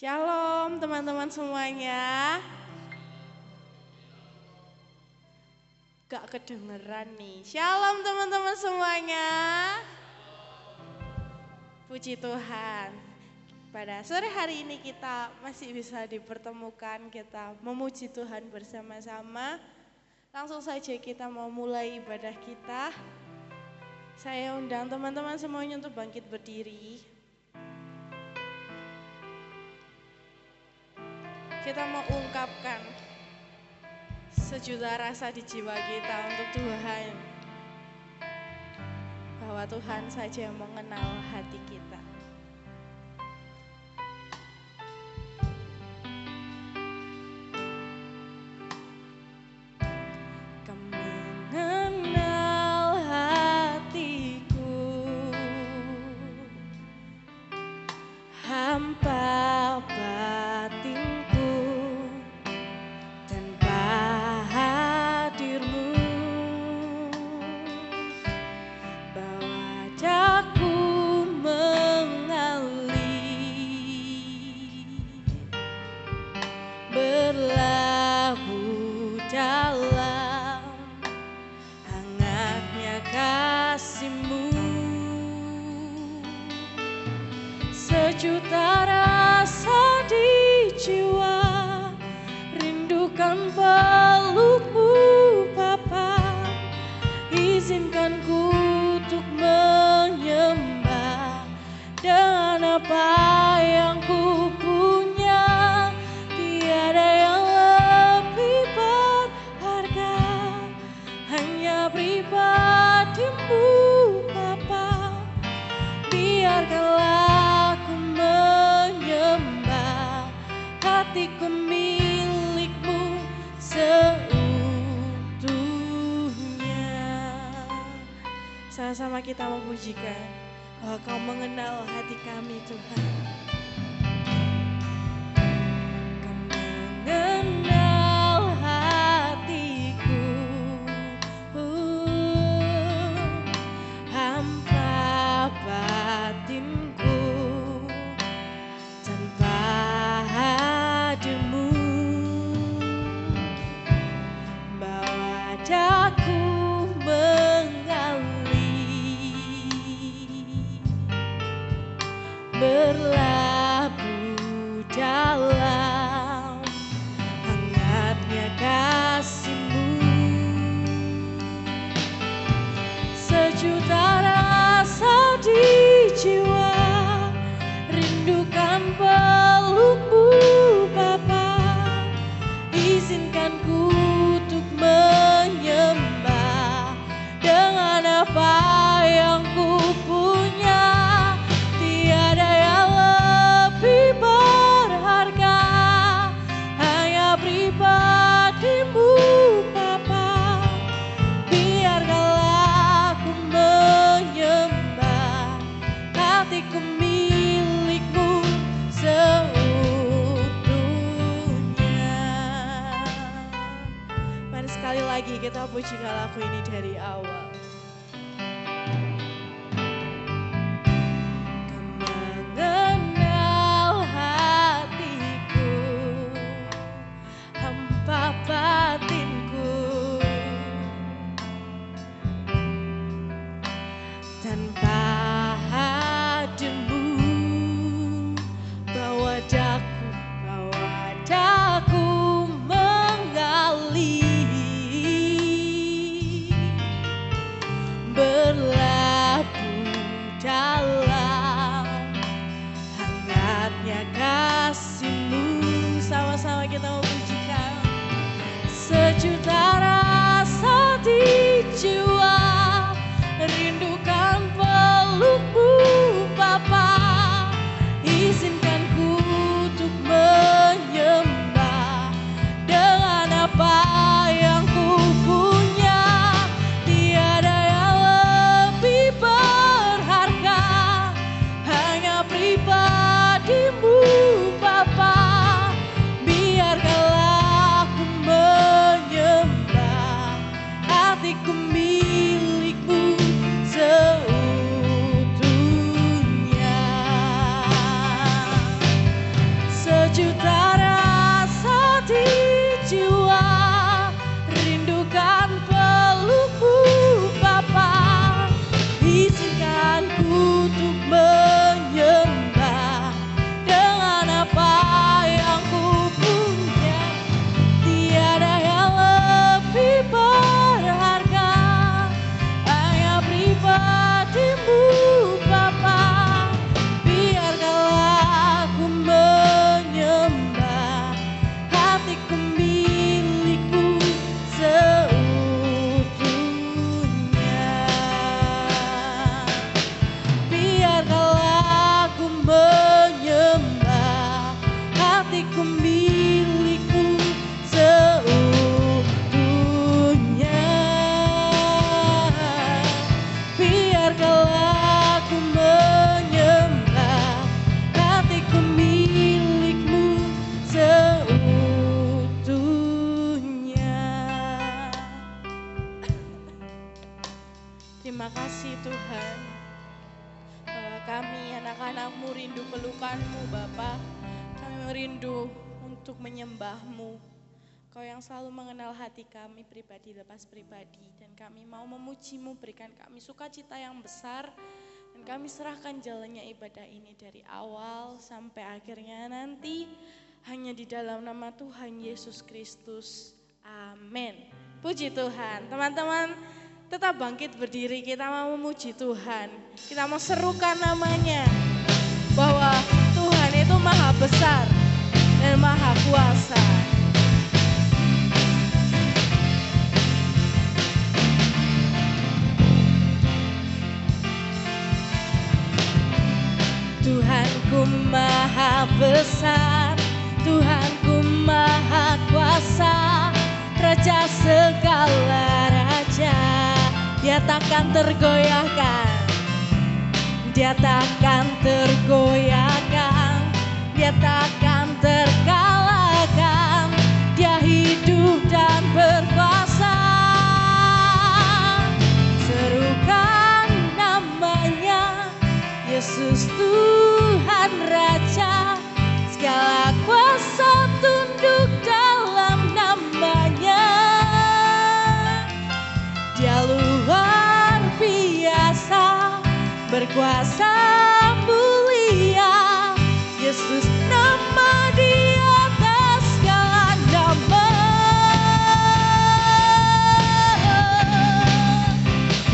Shalom teman-teman semuanya. Gak kedengeran nih. Shalom teman-teman semuanya. Puji Tuhan. Pada sore hari ini kita masih bisa dipertemukan, kita memuji Tuhan bersama-sama. Langsung saja kita mau mulai ibadah kita. Saya undang teman-teman semuanya untuk bangkit berdiri. Kita mau ungkapkan sejuta rasa di jiwa kita untuk Tuhan, bahwa Tuhan saja yang mengenal hati kita. Kau mengenal hatiku, hampa batinku tanpa hadirmu, bawa daku mengalir, berlabuh dalam hangatnya kasih-Mu. Sejuta rasa di jiwa, rindukan peluk-Mu Bapa. Izinkan ku untuk menyembah dengan apa yang ku punya. Tiada yang lebih berharga, hanya pribadi-Mu Bapa. Biarkanlah ku menyembah, hatiku milik-Mu seutuhnya. Sama-sama kita memujikan bahwa Kau mengenal hati kami, Tuhan. Kau mengenal hatiku, hampa batinku tanpa hadir-Mu, bawa daku mengalir, berlabuh dalam hangatnya kasih-Mu. Sejuta rasa di jiwa, rindukan peluk-Mu Bapa. Izinkan ku untuk menyembah dengan apa yang ku punya. Tiada yang lebih berharga, hanya pribadi-Mu Bapa. Biarkanlah ku menyembah, hatiku milik-Mu seutuhnya. Mari sekali lagi kita pujikan lagu ini dari awal. Kau mengenal hatiku, hampa batinku tanpa hadir-Mu, bawa daku mengalir, berlabuh dalam hangatnya kasih-Mu. Sama-sama kita memujikan. Sejuta rasa di jiwa, rindukan peluk-Mu Bapa. Izinkan ku untuk menyembah dengan apa yang ku punya. Tiada yang lebih berharga, hanya pribadi-Mu Bapa. Biarkanlah ku menyembah, hatiku milik-Mu seutuhnya. Terima kasih Tuhan, bahwa kami anak-anak-Mu rindu pelukan-Mu Bapa. Kami rindu untuk menyembah-Mu. Kau yang selalu mengenal hati kami pribadi lepas pribadi. Dan kami mau memuji-Mu, berikan kami sukacita yang besar. Dan kami serahkan jalannya ibadah ini dari awal sampai akhirnya nanti. Hanya di dalam nama Tuhan Yesus Kristus. Amin. Puji Tuhan. Teman-teman tetap bangkit berdiri, kita mau memuji Tuhan. Kita mau serukan namanya. Bahwa Tuhan itu maha besar dan maha kuasa. Tuhanku maha besar, Tuhanku maha kuasa, Raja segala raja. Dia takkan tergoyahkan, Dia takkan tergoyahkan, Dia takkan terkalahkan. Dia hidup dan berkuasa. Serukan namanya, Yesus Tuhan Raja. Segala kuasa tunduk dalam namanya. Dia luar biasa, berkuasa mulia. Yesus nama di atas segala nama.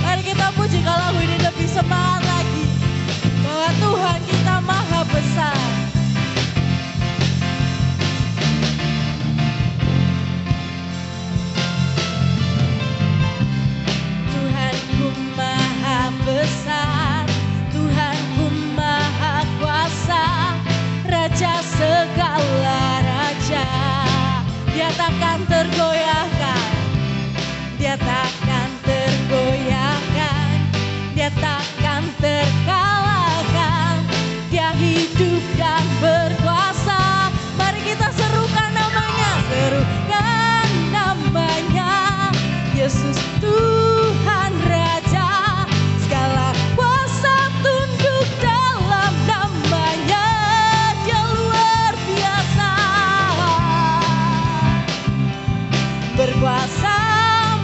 Mari kita puji kalau lagu ini lebih semangat lagi. Bahwa Tuhan kita maha besar. Tuhanku maha besar, Tuhanku maha kuasa, Raja segala raja. Dia takkan tergoyahkan, Dia takkan tergoyahkan, Dia takkan terkalahkan. Dia hidup dan berkuasa. Mari kita serukan namanya, serukan namanya, Yesus Tuhan Raja. Segala kuasa tunduk dalam namanya. Dia luar biasa, berkuasa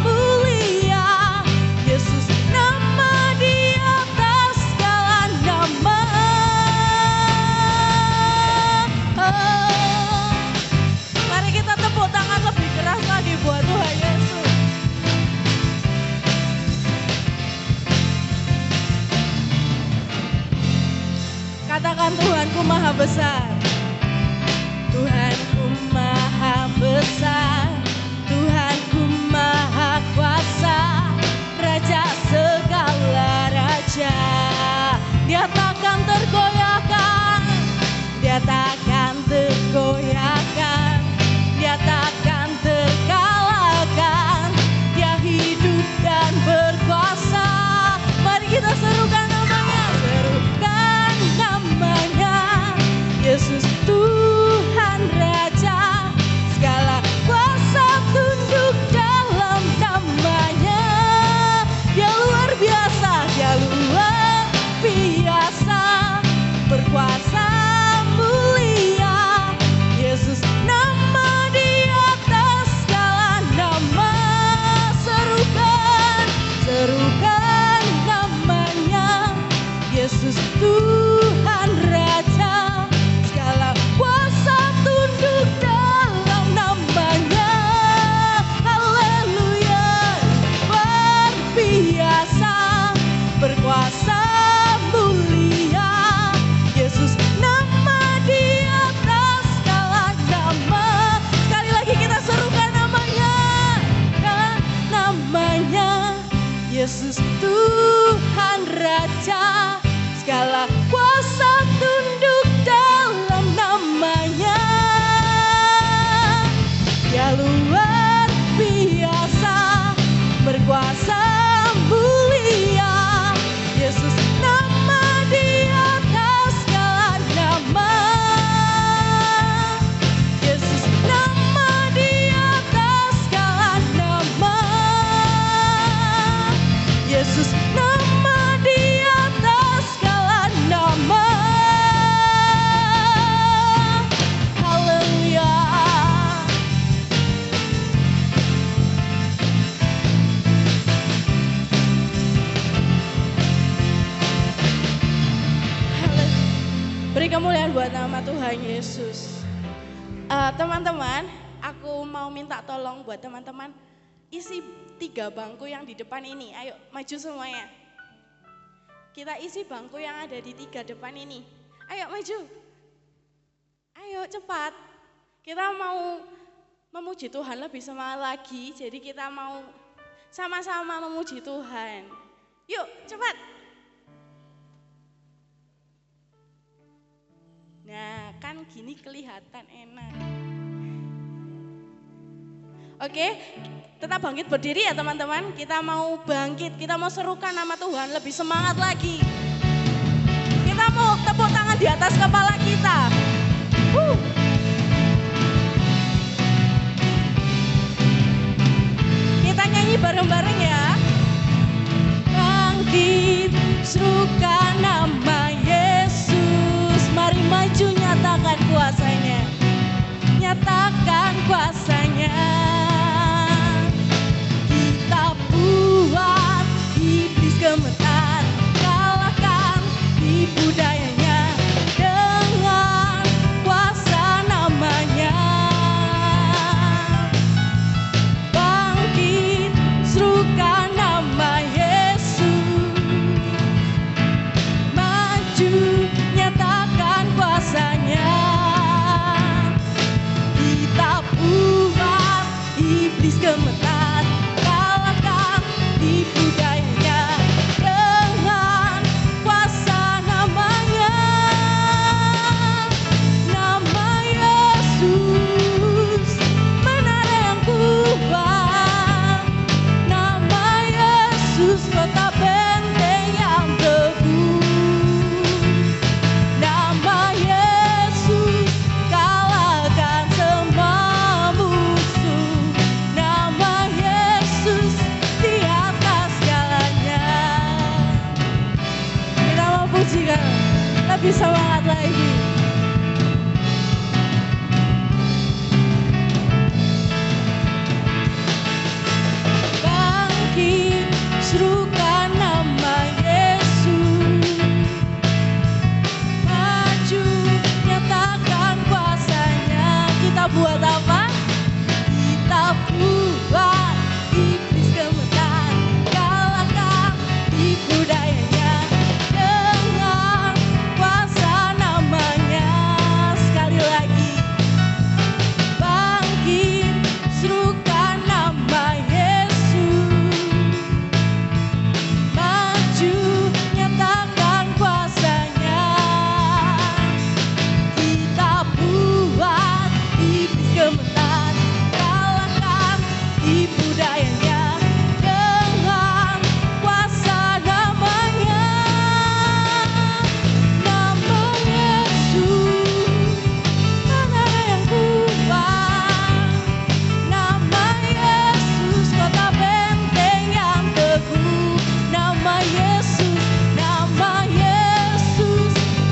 mulia. Yesus nama di atas segala nama. Mari kita tepuk tangan lebih keras lagi buat Tuhan Yesus. Katakan Tuhanku maha besar, Tuhanku maha besar, Tuhanku maha kuasa, Raja segala raja. Dia takkan tergoyahkan, Dia takkan tergoyahkan, Dia takkan terkalahkan. Dia hidup dan berkuasa. Mari kita serukan namanya, serukan namanya, Yesus Tuhan Raja. Segala kuasa tunduk dalam namanya. Dia luar biasa, Dia luar biasa, berkuasa mulia. Yesus nama di atas segala nama. Serukan, serukan namanya, Yesus Tuhan Raja. Segala kuasa tunduk dalam namanya. Haleluya, luar biasa, berkuasa mulia. Yesus nama di atas segala nama. Sekali lagi kita serukan namanya, kan namanya, Yesus Tuhan Raja. Segala kuasa tunduk dalam namanya. Dia luar biasa, berkuasa mulia. Yesus nama di atas segala nama. Yesus nama di atas segala nama. Yesus nama buat nama Tuhan Yesus. Teman-teman, aku mau minta tolong buat teman-teman isi 3 bangku yang di depan ini. Ayo maju semuanya. Kita isi bangku yang ada di 3 depan ini. Ayo maju. Ayo cepat. Kita mau memuji Tuhan lebih semangat lagi. Jadi kita mau sama-sama memuji Tuhan. Yuk cepat. Nah kan gini kelihatan enak. Oke, tetap bangkit berdiri ya teman-teman. Kita mau bangkit, kita mau serukan nama Tuhan lebih semangat lagi. Kita mau tepuk tangan di atas kepala kita. Kita nyanyi bareng-bareng ya. Bangkit, serukan nama Yesus. Mari maju nyatakan kuasanya. Nyatakan kuasanya. Kita buat iblis gemetar, kalahkan tipu dayanya dengan kuasa namanya. Bangkit, serukan nama Yesus. Maju, nyatakan kuasanya. Kita buat iblis gemetar, kalahkan tipu dayanya dengan kuasa namanya. Nama Yesus menara yang kuat. Nama Yesus kota benteng yang teguh. Nama Yesus kalahkan semua musuh. Nama Yesus di atas segalanya. Kita mau pujikan lebih semangat lagi. Bangkit, serukan nama Yesus. Maju, nyatakan kuasanya. Kita buat apa? Kita buat iblis gemetar, kalahkan tipu dayanya dengan kuasa namanya. Sekali lagi. Bangkit, serukan nama Yesus. Maju, nyatakan kuasanya. Kita buat iblis gemetar, kalahkan tipu dayanya dengan kuasa namanya. Nama Yesus menara yang kuat. Nama Yesus kota benteng yang teguh. Nama Yesus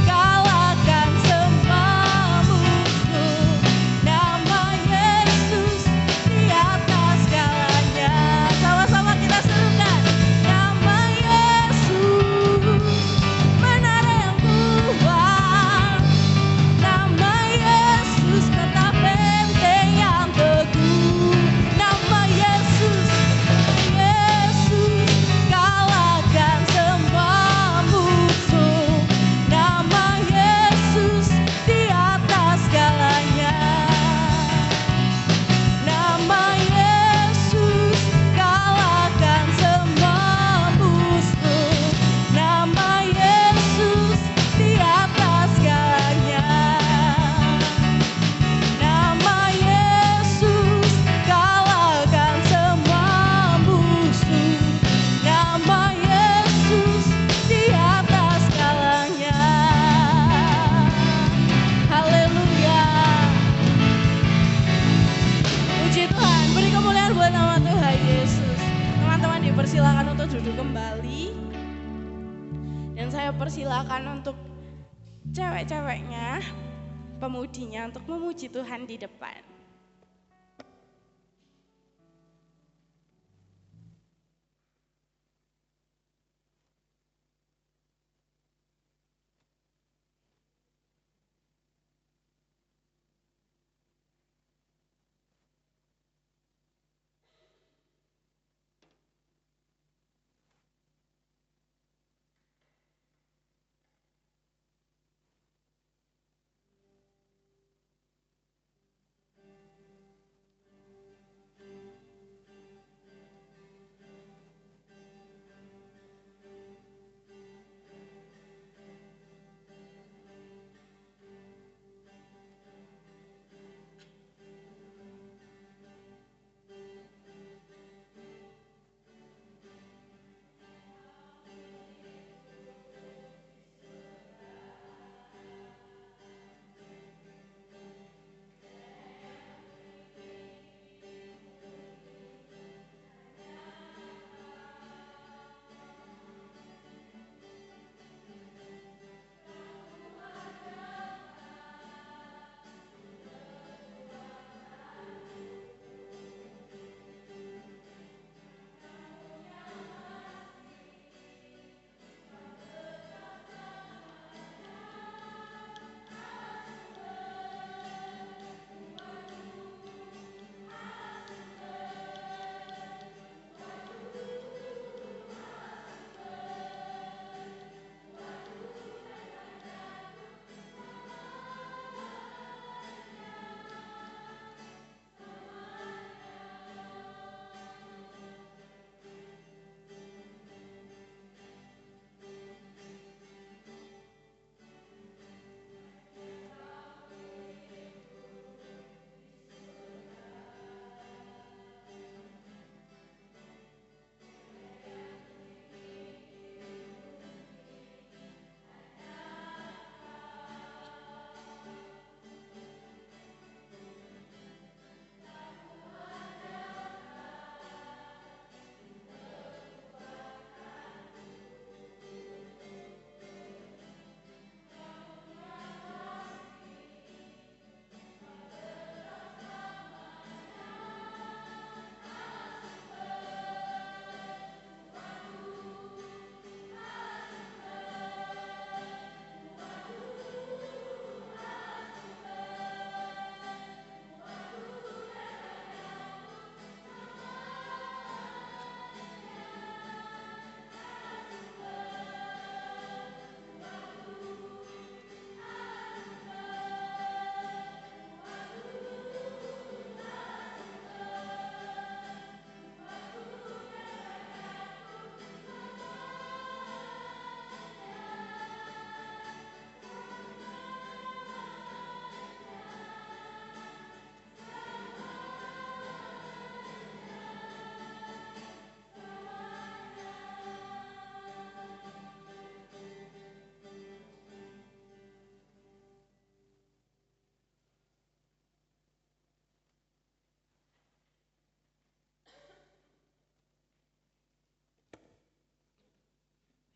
kalahkan semua musuh. Nama Yesus di atas segalanya. Sama-sama kita serukan. Nama Yesus menara yang kuat. Nama Yesus kota benteng yang teguh. Nama Yesus kalahkan semua musuh. Nama Yesus di atas segalanya. Nama Yesus kalahkan semua musuh. Nama Yesus di atas segalanya. Nama Yesus kalahkan semua musuh. Nama Yesus di atas segalanya. Haleluya. Puji Tuhan, beri kemuliaan buat nama Tuhan Yesus. Teman-teman dipersilakan untuk duduk kembali. Dan saya persilakan untuk cewek-ceweknya, pemudinya untuk memuji Tuhan di depan.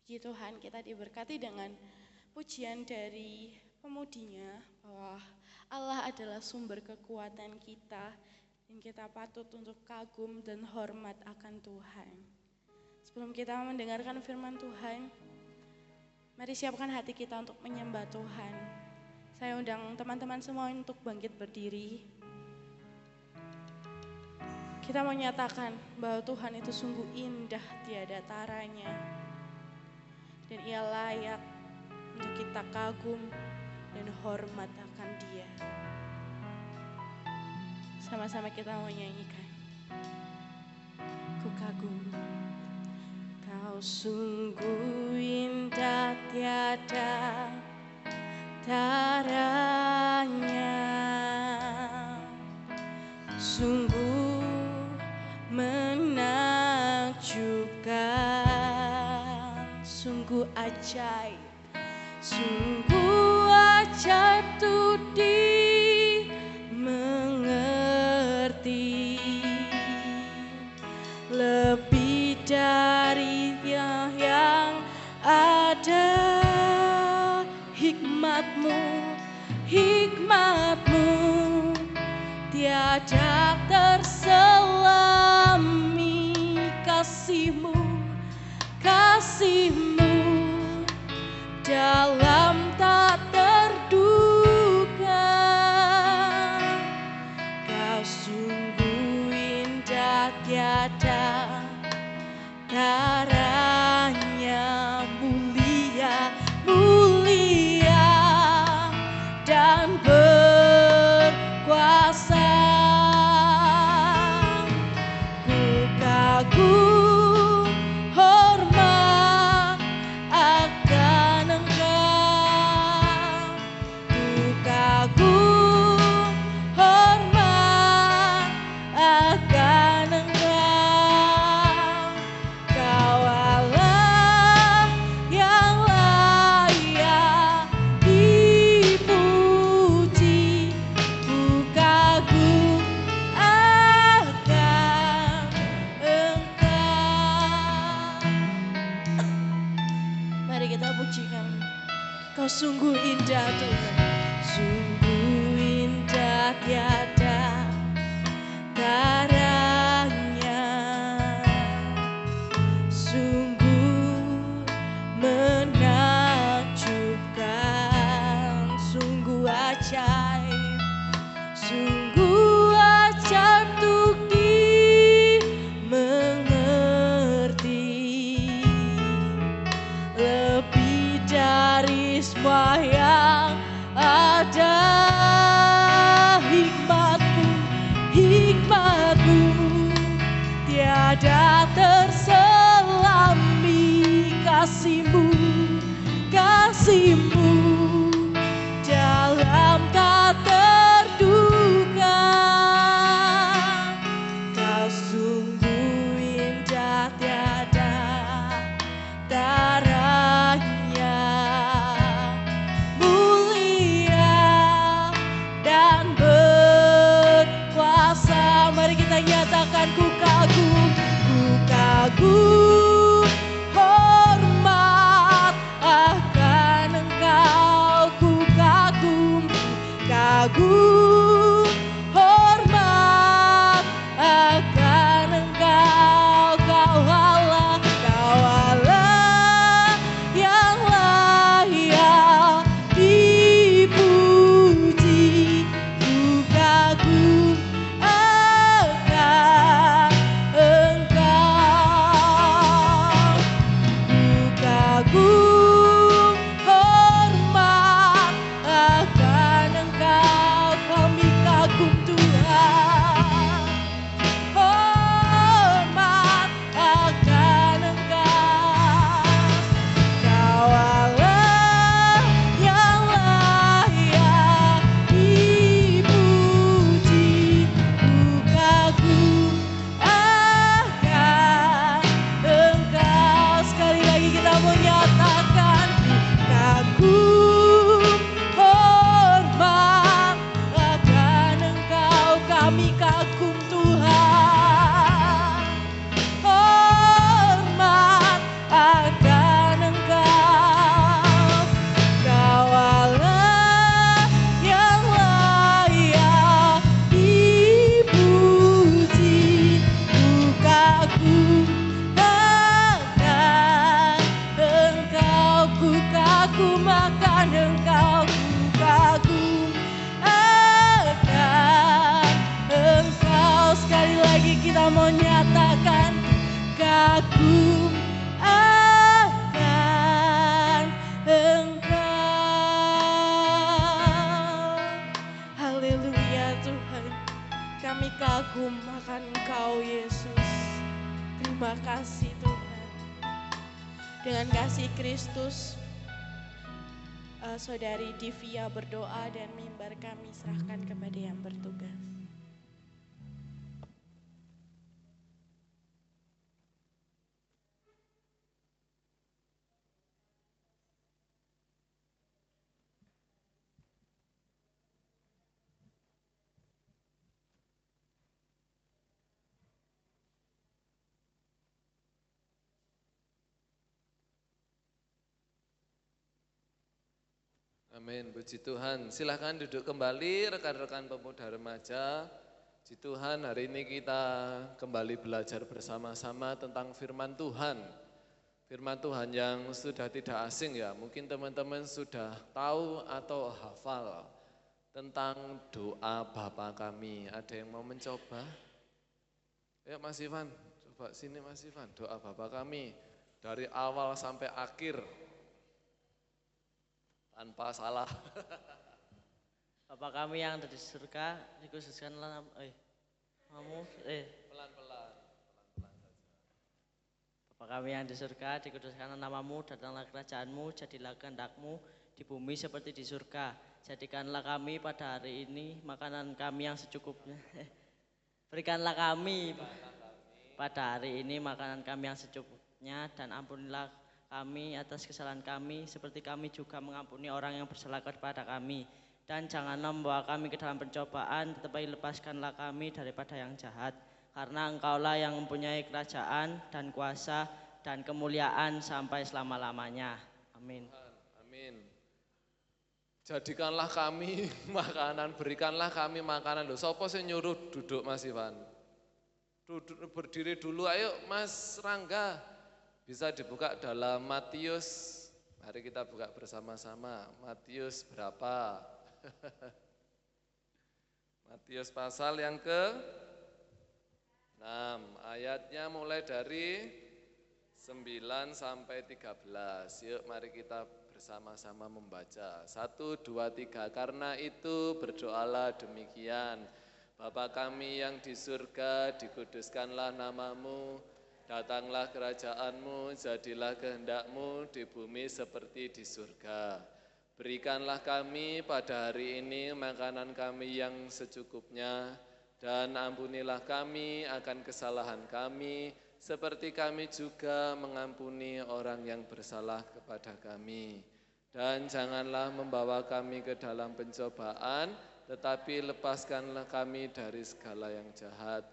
Puji Tuhan, kita diberkati dengan pujian dari pemudinya bahwa Allah adalah sumber kekuatan kita dan kita patut untuk kagum dan hormat akan Tuhan. Sebelum kita mendengarkan firman Tuhan, mari siapkan hati kita untuk menyembah Tuhan. Saya undang teman-teman semua untuk bangkit berdiri. Kita menyatakan bahwa Tuhan itu sungguh indah tiada taranya. Dan Ia layak untuk kita kagum dan hormat akan Dia. Sama-sama kita mau nyanyikan. Ku kagum, Kau sungguh indah tiada taranya, sungguh menakjubkan, sungguh ajaib tuh dimengerti, lebih dari yang ada. Hikmatmu tiada terselami, kasihmu dalam tak terduga. Kau sungguh indah tiada taranya, mulia dan berkuasa. Ku kagum hormat akan Engkau, ku kagum hormat akan Engkau. Kau Allah yang layak dipuji, ku kagum akan Engkau. Mari kita pujikan. Kau sungguh indah Tuhan, sungguh indah tiada taranya, sungguh menakjubkan, sungguh ajaib tuh dimengerti, lebih dari semua yang ada. Hikmatmu tiada terselami, kasihmu dalam tak terduga. Kau sungguh indah tiada taranya, kagum akan Engkau. Haleluya Tuhan, kami kagum akan Engkau Yesus. Terima kasih Tuhan. Dengan kasih Kristus, Saudari Divia berdoa dan mimbar kami serahkan kepada yang bertugas. Amin, puji Tuhan. Silahkan duduk kembali rekan-rekan pemuda remaja. Puji Tuhan, hari ini kita kembali belajar bersama-sama tentang firman Tuhan. Firman Tuhan yang sudah tidak asing ya, mungkin teman-teman sudah tahu atau hafal tentang doa Bapa kami. Ada yang mau mencoba? Ya Mas Ivan, coba sini Mas Ivan, doa Bapa kami dari awal sampai akhir. Tanpa salah. Bapa kami yang ada di surga, dikhususkanlah namamu. Pelan-pelan saja. Bapa kami yang di surga, dikuduskanlah namamu, datanglah kerajaanmu, jadilah kehendakmu di bumi seperti di surga. Jadikanlah kami pada hari ini makanan kami yang secukupnya. Berikanlah kami pada hari ini makanan kami yang secukupnya, dan ampunilah kami atas kesalahan kami, seperti kami juga mengampuni orang yang bersalah kepada kami. Dan janganlah membawa kami ke dalam pencobaan, tetapi lepaskanlah kami daripada yang jahat. Karena Engkaulah yang mempunyai kerajaan dan kuasa dan kemuliaan sampai selama-lamanya. Amin. Amin. Jadikanlah kami makanan, berikanlah kami makanan. Loh, sapa sing nyuruh duduk Mas Ivan? Duduk, berdiri dulu, ayo Mas Rangga. Bisa dibuka dalam Matius, mari kita buka bersama-sama. Matius berapa? Matius pasal yang ke-6, ayatnya mulai dari 9 sampai 13. Yuk mari kita bersama-sama membaca. 1, 2, 3, karena itu berdoalah demikian. Bapa kami yang di surga, dikuduskanlah namamu. Datanglah kerajaanmu, jadilah kehendakmu di bumi seperti di surga. Berikanlah kami pada hari ini makanan kami yang secukupnya, dan ampunilah kami akan kesalahan kami, seperti kami juga mengampuni orang yang bersalah kepada kami. Dan janganlah membawa kami ke dalam pencobaan, tetapi lepaskanlah kami dari segala yang jahat.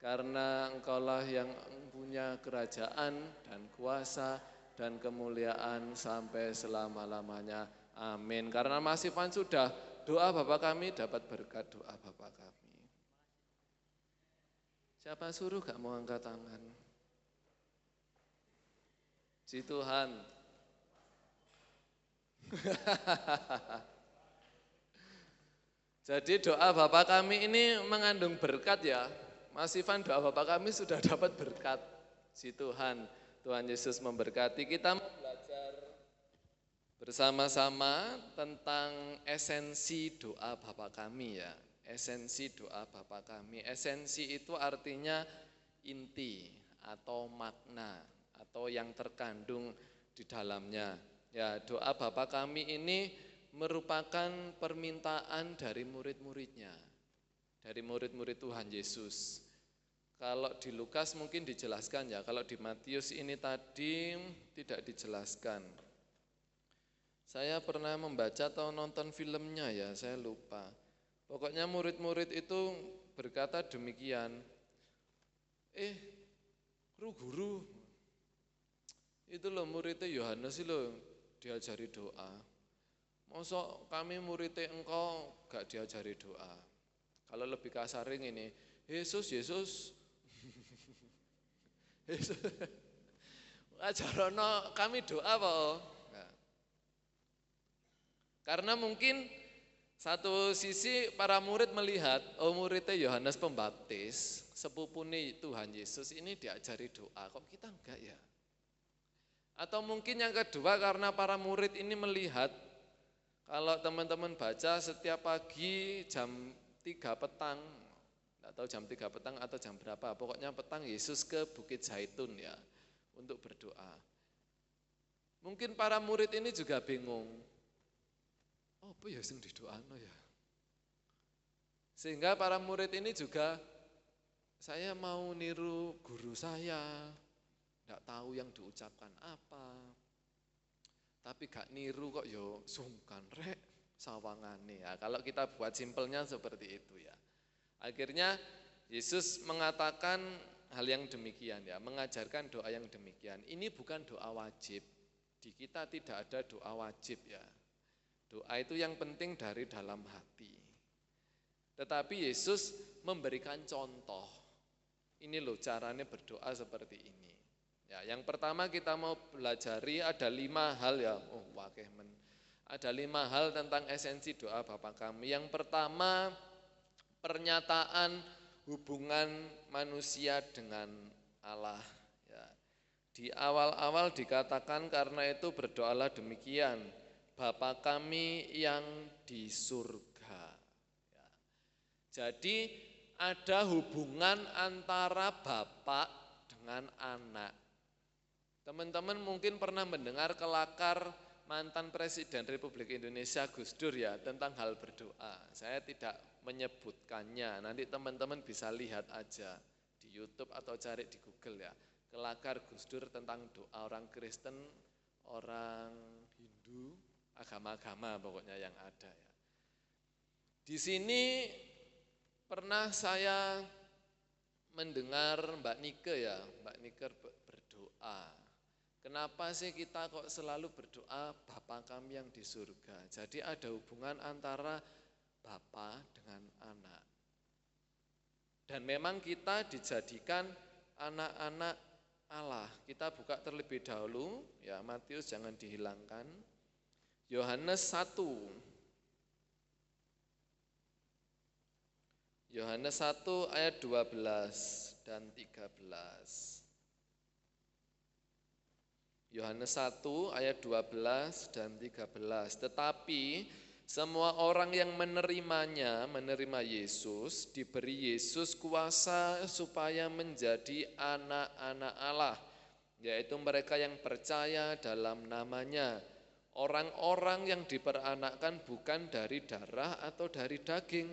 Karena Engkaulah yang punya kerajaan dan kuasa dan kemuliaan sampai selama-lamanya. Amin. Karena Mas Ivan sudah doa Bapa kami, dapat berkat doa Bapa kami. Siapa suruh gak mau angkat tangan? Puji Tuhan. Jadi doa Bapa kami ini mengandung berkat ya. Mas Ivan, doa Bapak kami sudah dapat berkat. Si Tuhan, Tuhan Yesus memberkati. Kita belajar bersama-sama tentang esensi doa Bapa kami ya. Esensi doa Bapa kami. Esensi itu artinya inti atau makna atau yang terkandung di dalamnya. Ya, doa Bapa kami ini merupakan permintaan dari murid-muridnya. Dari murid-murid Tuhan Yesus. Kalau di Lukas mungkin dijelaskan ya, kalau di Matius ini tadi tidak dijelaskan. Saya pernah membaca atau nonton filmnya ya, saya lupa. Pokoknya murid-murid itu berkata demikian, guru, itu loh muridnya Yohanes itu loh diajari doa. Masa kami muridnya engkau gak diajari doa. Kalau lebih kasar ini, Yesus, Yesus, ajarono kami doa apa? Nah. Karena mungkin Satu sisi para murid melihat, oh muridnya Yohanes Pembaptis, sepupune Tuhan Yesus ini diajari doa, kok kita enggak ya? Atau mungkin yang kedua karena para murid ini melihat, kalau teman-teman baca setiap pagi jam 3 petang, enggak tahu jam 3 petang atau jam berapa, pokoknya petang Yesus ke Bukit Zaitun ya, untuk berdoa. Mungkin para murid ini juga bingung, oh apa ya sing didoano ya? Sehingga para murid ini juga, saya mau niru guru saya, enggak tahu yang diucapkan apa. Tapi gak niru kok yo sungkan rek sawangane ya. Kalau kita buat simpelnya seperti itu ya. Akhirnya Yesus mengatakan hal yang demikian ya, mengajarkan doa yang demikian. Ini bukan doa wajib. Di kita tidak ada doa wajib ya. Doa itu yang penting dari dalam hati. Tetapi Yesus memberikan contoh. Ini loh caranya berdoa seperti ini. Ya, yang pertama kita mau pelajari ada 5 hal ya. Oh, wakeh men. Ada 5 hal tentang esensi doa Bapa Kami. Yang pertama, pernyataan hubungan manusia dengan Allah. Ya. Di awal-awal dikatakan karena itu berdoalah demikian. Bapa Kami yang di surga. Ya. Jadi ada hubungan antara Bapak dengan anak. Teman-teman mungkin pernah mendengar kelakar mantan Presiden Republik Indonesia Gus Dur ya tentang hal berdoa. Saya tidak menyebutkannya, nanti teman-teman bisa lihat aja di YouTube atau cari di Google ya. Kelakar Gus Dur tentang doa orang Kristen, orang Hindu, agama-agama pokoknya yang ada ya. Di sini pernah saya mendengar Mbak Nike ya, Mbak Nike berdoa. Kenapa sih kita kok selalu berdoa Bapa Kami yang di surga? Jadi ada hubungan antara Bapa dengan anak. Dan memang kita dijadikan anak-anak Allah. Kita buka terlebih dahulu, ya Matius jangan dihilangkan. Yohanes 1. Yohanes 1 ayat 12 dan 13. Yohanes 1 ayat 12 dan 13. Tetapi semua orang yang menerima Yesus, diberi Yesus kuasa supaya menjadi anak-anak Allah, yaitu mereka yang percaya dalam namanya. Orang-orang yang diperanakkan bukan dari darah atau dari daging,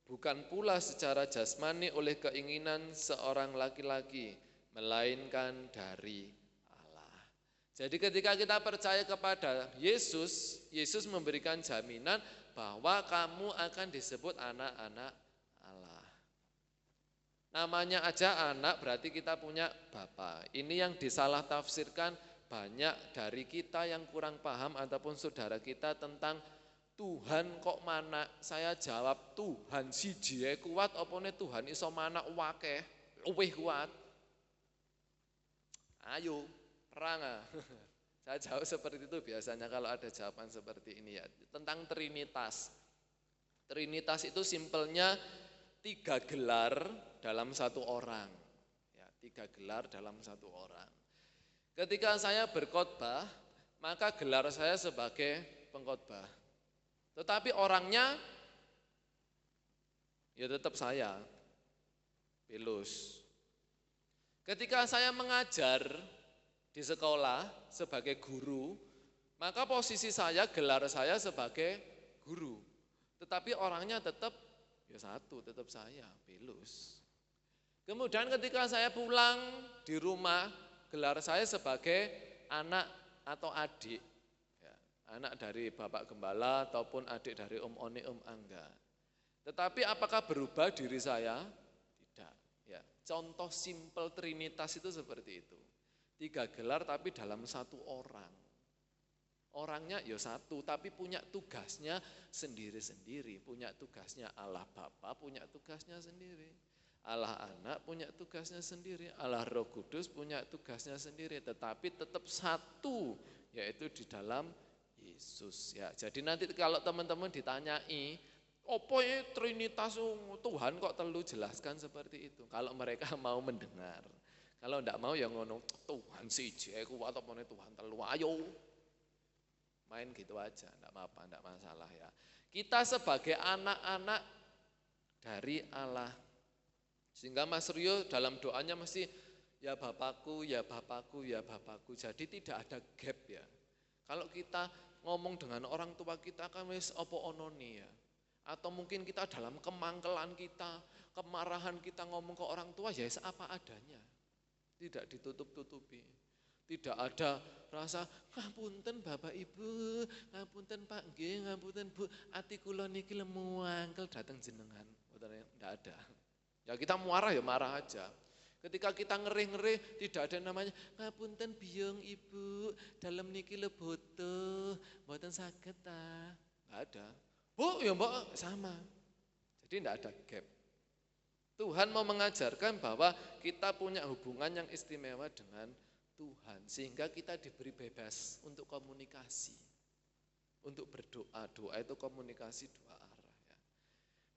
bukan pula secara jasmani oleh keinginan seorang laki-laki, melainkan dari Allah. Jadi ketika kita percaya kepada Yesus, Yesus memberikan jaminan bahwa kamu akan disebut anak-anak Allah. Namanya aja anak berarti kita punya Bapa. Ini yang disalah tafsirkan banyak dari kita yang kurang paham ataupun saudara kita tentang Tuhan kok mana. Saya jawab Tuhan siji kuat opone Tuhan iso mana wakeh luwih kuat. Ayo perang. Saya jawab seperti itu biasanya kalau ada jawaban seperti ini ya. Tentang Trinitas. Trinitas itu simpelnya 3 gelar dalam satu orang. Ya, 3 gelar dalam satu orang. Ketika saya berkhotbah, maka gelar saya sebagai pengkhotbah. Tetapi orangnya ya tetap saya, Pilus. Ketika saya mengajar di sekolah sebagai guru, maka posisi saya, gelar saya sebagai guru. Tetapi orangnya tetap ya satu, tetap saya, Pilus. Kemudian ketika saya pulang di rumah, gelar saya sebagai anak atau adik. Ya, anak dari Bapak Gembala ataupun adik dari Om Oni, Om Angga. Tetapi apakah berubah diri saya? Tidak. Ya, contoh simpel Trinitas itu seperti itu. 3 gelar tapi dalam satu orang. Orangnya ya satu tapi punya tugasnya sendiri-sendiri. Punya tugasnya Allah Bapa, punya tugasnya sendiri. Allah Anak punya tugasnya sendiri. Allah Roh Kudus punya tugasnya sendiri. Tetapi tetap satu, yaitu di dalam Yesus. Yesus ya. Jadi nanti kalau teman-teman ditanyai, apa ya Trinitas Tuhan kok telu, jelaskan seperti itu. Kalau mereka mau mendengar. Kalau enggak mau ya ngono, Tuhan siji kuat apa Tuhan telu, ayo. Main gitu aja, enggak apa-apa, enggak masalah ya. Kita sebagai anak-anak dari Allah. Sehingga Mas Rio dalam doanya mesti ya Bapakku, ya Bapakku, ya Bapakku. Jadi tidak ada gap ya. Kalau kita ngomong dengan orang tua kita kan wis apa onone ya. Atau mungkin kita dalam kemangkelan kita, kemarahan kita ngomong ke orang tua ya apa adanya. Tidak ditutup-tutupi. Tidak ada rasa ngapunten Bapak Ibu, ngapunten Pak nggih, ngapunten Bu, ati kula niki lemu angkel dateng jenengan. Tidak ada. Ya kita marah ya marah aja. Ketika kita ngerih-ngerih tidak ada namanya ngapunten biyong Ibu, dalam niki le butuh, mboten saged ta. Enggak ada. Bu ya Mbak sama. Jadi tidak ada gap. Tuhan mau mengajarkan bahwa kita punya hubungan yang istimewa dengan Tuhan. Sehingga kita diberi bebas untuk komunikasi. Untuk berdoa. Doa itu komunikasi dua arah. Ya.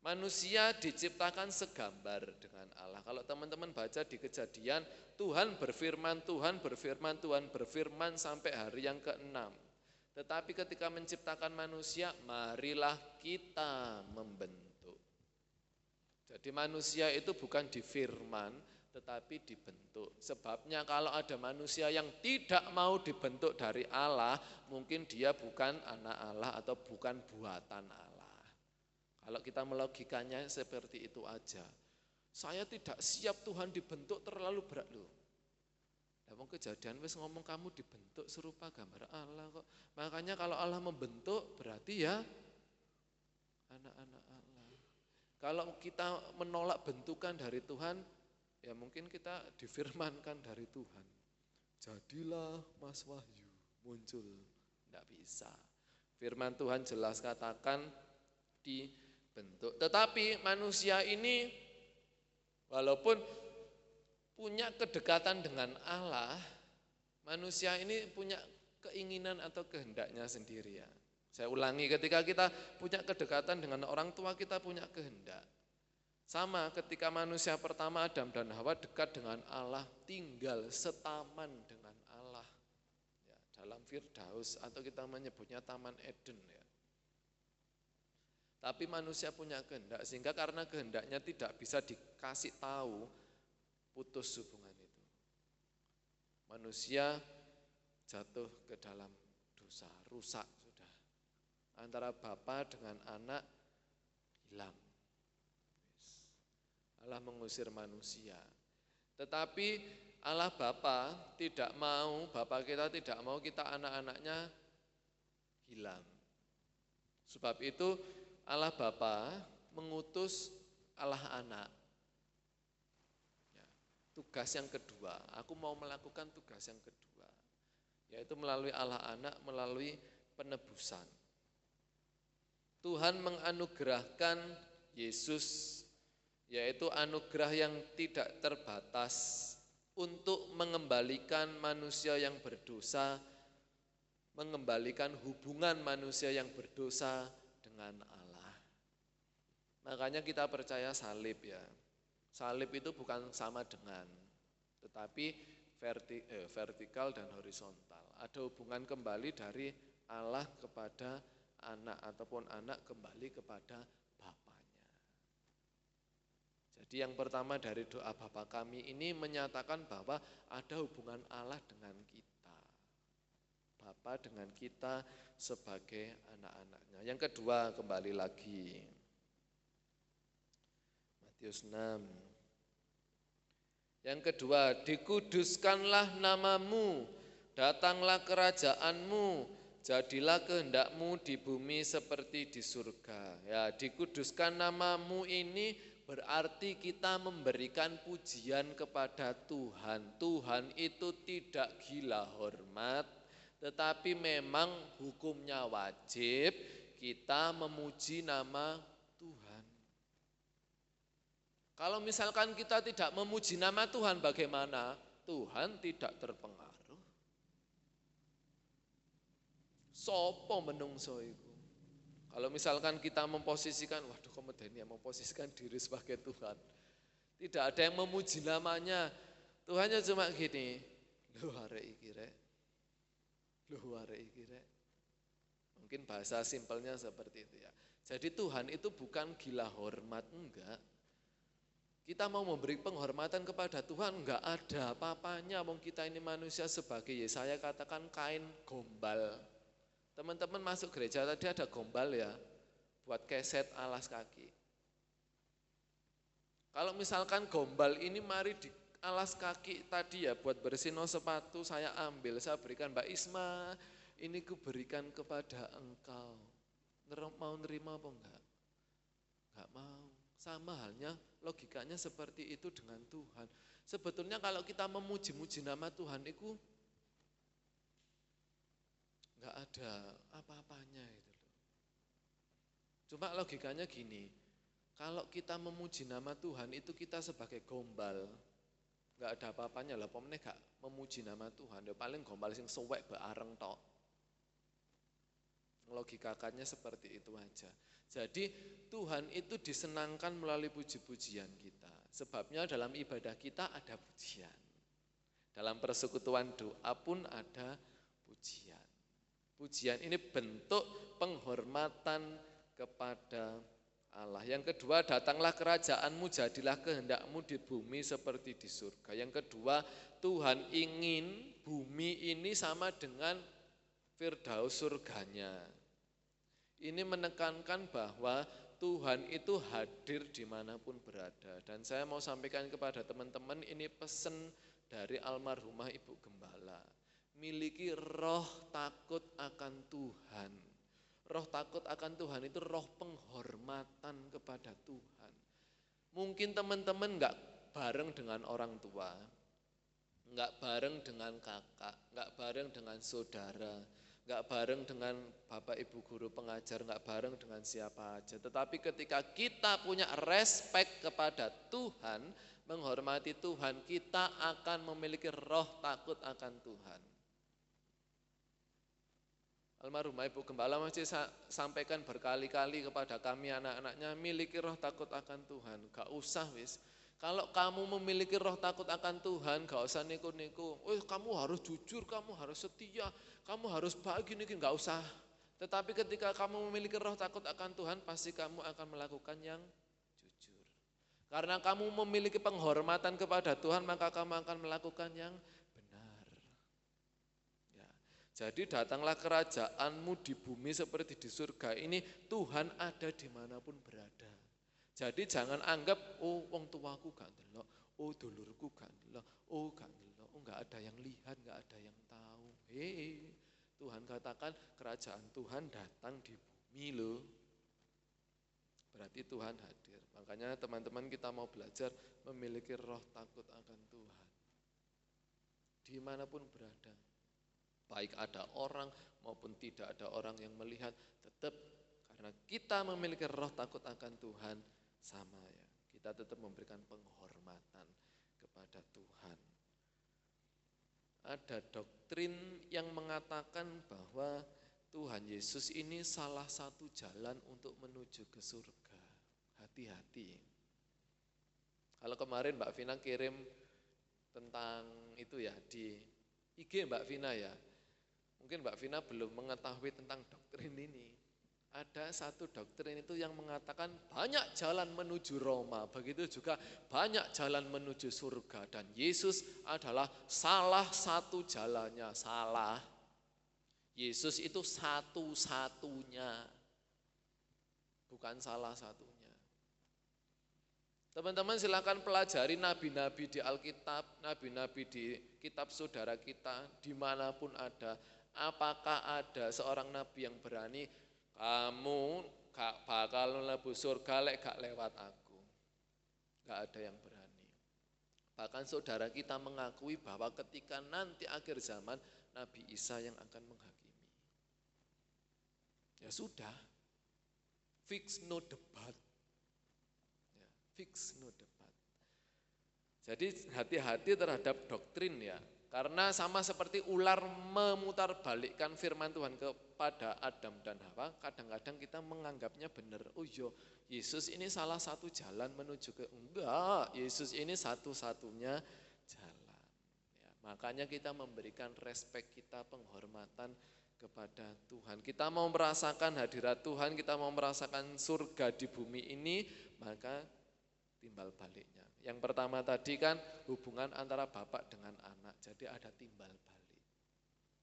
Manusia diciptakan segambar dengan Allah. Kalau teman-teman baca di Kejadian, Tuhan berfirman, Tuhan berfirman, Tuhan berfirman sampai hari yang ke-6. Tetapi ketika menciptakan manusia, marilah kita membentuk. Jadi manusia itu bukan difirman, tetapi dibentuk. Sebabnya kalau ada manusia yang tidak mau dibentuk dari Allah, mungkin dia bukan anak Allah atau bukan buatan Allah. Kalau kita melogikanya seperti itu aja. Saya tidak siap Tuhan dibentuk terlalu berat loh. Nah, Kejadian wis ngomong kamu dibentuk serupa gambar Allah kok. Makanya kalau Allah membentuk berarti ya anak-anak Allah. Kalau kita menolak bentukan dari Tuhan, ya mungkin kita difirmankan dari Tuhan. Jadilah Mas Wahyu muncul. Tidak bisa. Firman Tuhan jelas katakan dibentuk. Tetapi manusia ini walaupun punya kedekatan dengan Allah, manusia ini punya keinginan atau kehendaknya sendiri ya. Saya ulangi, ketika kita punya kedekatan dengan orang tua, kita punya kehendak. Sama ketika manusia pertama Adam dan Hawa dekat dengan Allah, tinggal setaman dengan Allah. Ya, dalam Firdaus atau kita menyebutnya Taman Eden ya. Tapi manusia punya kehendak, sehingga karena kehendaknya tidak bisa dikasih tahu, putus hubungan itu. Manusia jatuh ke dalam dosa, rusak sudah. Antara bapa dengan anak hilang. Allah mengusir manusia. Tetapi Allah Bapa tidak mau, Bapa kita tidak mau kita anak-anaknya hilang. Sebab itu Allah Bapa mengutus Allah Anak. Ya, tugas yang kedua, aku mau melakukan tugas yang kedua, yaitu melalui Allah Anak, melalui penebusan. Tuhan menganugerahkan Yesus, yaitu anugerah yang tidak terbatas untuk mengembalikan manusia yang berdosa, mengembalikan hubungan manusia yang berdosa dengan Allah. Makanya kita percaya salib ya. Salib itu bukan sama dengan, tetapi vertikal dan horizontal. Ada hubungan kembali dari Allah kepada anak ataupun anak kembali kepada bapaknya. Jadi yang pertama dari doa Bapa kami ini menyatakan bahwa ada hubungan Allah dengan kita. Bapa dengan kita sebagai anak-anaknya. Yang kedua kembali lagi. Matius 6. Yang kedua, dikuduskanlah namamu, datanglah kerajaanmu, jadilah kehendakmu di bumi seperti di surga. Ya, dikuduskan namamu ini berarti kita memberikan pujian kepada Tuhan. Tuhan itu tidak gila hormat, tetapi memang hukumnya wajib kita memuji nama Tuhan. Kalau misalkan kita tidak memuji nama Tuhan, bagaimana? Tuhan tidak terpengaruh. Sopo menungso iku? Kalau misalkan kita memposisikan, waduh kok medeni ya memposisikan diri sebagai Tuhan. Tidak ada yang memuji namanya. Tuhannya cuma gini, lu arek iki rek. Lu arek iki rek. Mungkin bahasa simpelnya seperti itu ya. Jadi Tuhan itu bukan gila hormat, enggak. Kita mau memberi penghormatan kepada Tuhan, enggak ada apa-apanya. Wong kita ini manusia sebagai Yesaya katakan kain gombal. Teman-teman masuk gereja tadi ada gombal ya, buat keset alas kaki. Kalau misalkan gombal ini mari di alas kaki tadi ya, buat bersino sepatu saya ambil, saya berikan Mbak Isma, ini kuberikan kepada engkau. Mau nerima apa enggak? Enggak mau. Sama halnya logikanya seperti itu dengan Tuhan. Sebetulnya kalau kita memuji-muji nama Tuhan itu enggak ada apa-apanya itu loh. Cuma logikanya gini, kalau kita memuji nama Tuhan itu kita sebagai gombal, enggak ada apa-apanya lah. Pokoknya enggak memuji nama Tuhan, ya paling gombal sing suwek bareng tok. Logikakannya seperti itu aja. Jadi Tuhan itu disenangkan melalui puji-pujian kita. Sebabnya dalam ibadah kita ada pujian. Dalam persekutuan doa pun ada pujian. Pujian ini bentuk penghormatan kepada Allah. Yang kedua, datanglah kerajaanmu, jadilah kehendakmu di bumi seperti di surga. Yang kedua, Tuhan ingin bumi ini sama dengan Firdaus surganya. Ini menekankan bahwa Tuhan itu hadir dimanapun berada. Dan saya mau sampaikan kepada teman-teman, ini pesan dari almarhumah Ibu Gembala. Miliki roh takut akan Tuhan. Roh takut akan Tuhan itu roh penghormatan kepada Tuhan. Mungkin teman-teman enggak bareng dengan orang tua, enggak bareng dengan kakak, enggak bareng dengan saudara, enggak bareng dengan bapak ibu guru pengajar, enggak bareng dengan siapa aja. Tetapi ketika kita punya respek kepada Tuhan, menghormati Tuhan, kita akan memiliki roh takut akan Tuhan. Almarhumah Ibu Gembala masih sampaikan berkali-kali kepada kami anak-anaknya, miliki roh takut akan Tuhan. Gak usah wis. Kalau kamu memiliki roh takut akan Tuhan, gak usah niku-niku. Oh, kamu harus jujur, kamu harus setia, kamu harus baik gini, gak usah. Tetapi ketika kamu memiliki roh takut akan Tuhan, pasti kamu akan melakukan yang jujur. Karena kamu memiliki penghormatan kepada Tuhan, maka kamu akan melakukan yang jadi datanglah kerajaanmu di bumi seperti di surga. Ini Tuhan ada dimanapun berada. Jadi jangan anggap, oh wong tuaku gak ndelok, oh dulurku gak ndelok, oh gak ndelok, oh gak ada yang lihat, gak ada yang tahu. Hei, Tuhan katakan kerajaan Tuhan datang di bumi loh. Berarti Tuhan hadir. Makanya teman-teman kita mau belajar memiliki roh takut akan Tuhan. Dimanapun berada. Baik ada orang maupun tidak ada orang yang melihat, tetap karena kita memiliki roh takut akan Tuhan, sama ya, kita tetap memberikan penghormatan kepada Tuhan. Ada doktrin yang mengatakan bahwa Tuhan Yesus ini salah satu jalan untuk menuju ke surga. Hati-hati. Kalau kemarin Mbak Vina kirim tentang itu ya di IG Mbak Vina ya, mungkin Mbak Vina belum mengetahui tentang doktrin ini. Ada satu doktrin itu yang mengatakan banyak jalan menuju Roma, begitu juga banyak jalan menuju surga. Dan Yesus adalah salah satu jalannya, salah. Yesus itu satu-satunya, bukan salah satunya. Teman-teman silakan pelajari nabi-nabi di Alkitab, nabi-nabi di kitab saudara kita, dimanapun ada. Apakah ada seorang nabi yang berani, kamu gak bakal mlebu surga lek gak lewat aku? Gak ada yang berani. Bahkan saudara kita mengakui bahwa ketika nanti akhir zaman, Nabi Isa yang akan menghakimi. Ya sudah, fix no debat. Ya, fix no debat. Jadi hati-hati terhadap doktrin ya. Karena sama seperti ular memutarbalikkan firman Tuhan kepada Adam dan Hawa, kadang-kadang kita menganggapnya benar. Oh iya, Yesus ini salah satu jalan menuju ke enggak, Yesus ini satu-satunya jalan. Ya, makanya kita memberikan respek kita, penghormatan kepada Tuhan. Kita mau merasakan hadirat Tuhan, kita mau merasakan surga di bumi ini, maka timbal baliknya. Yang pertama tadi kan hubungan antara bapak dengan anak, jadi ada timbal balik.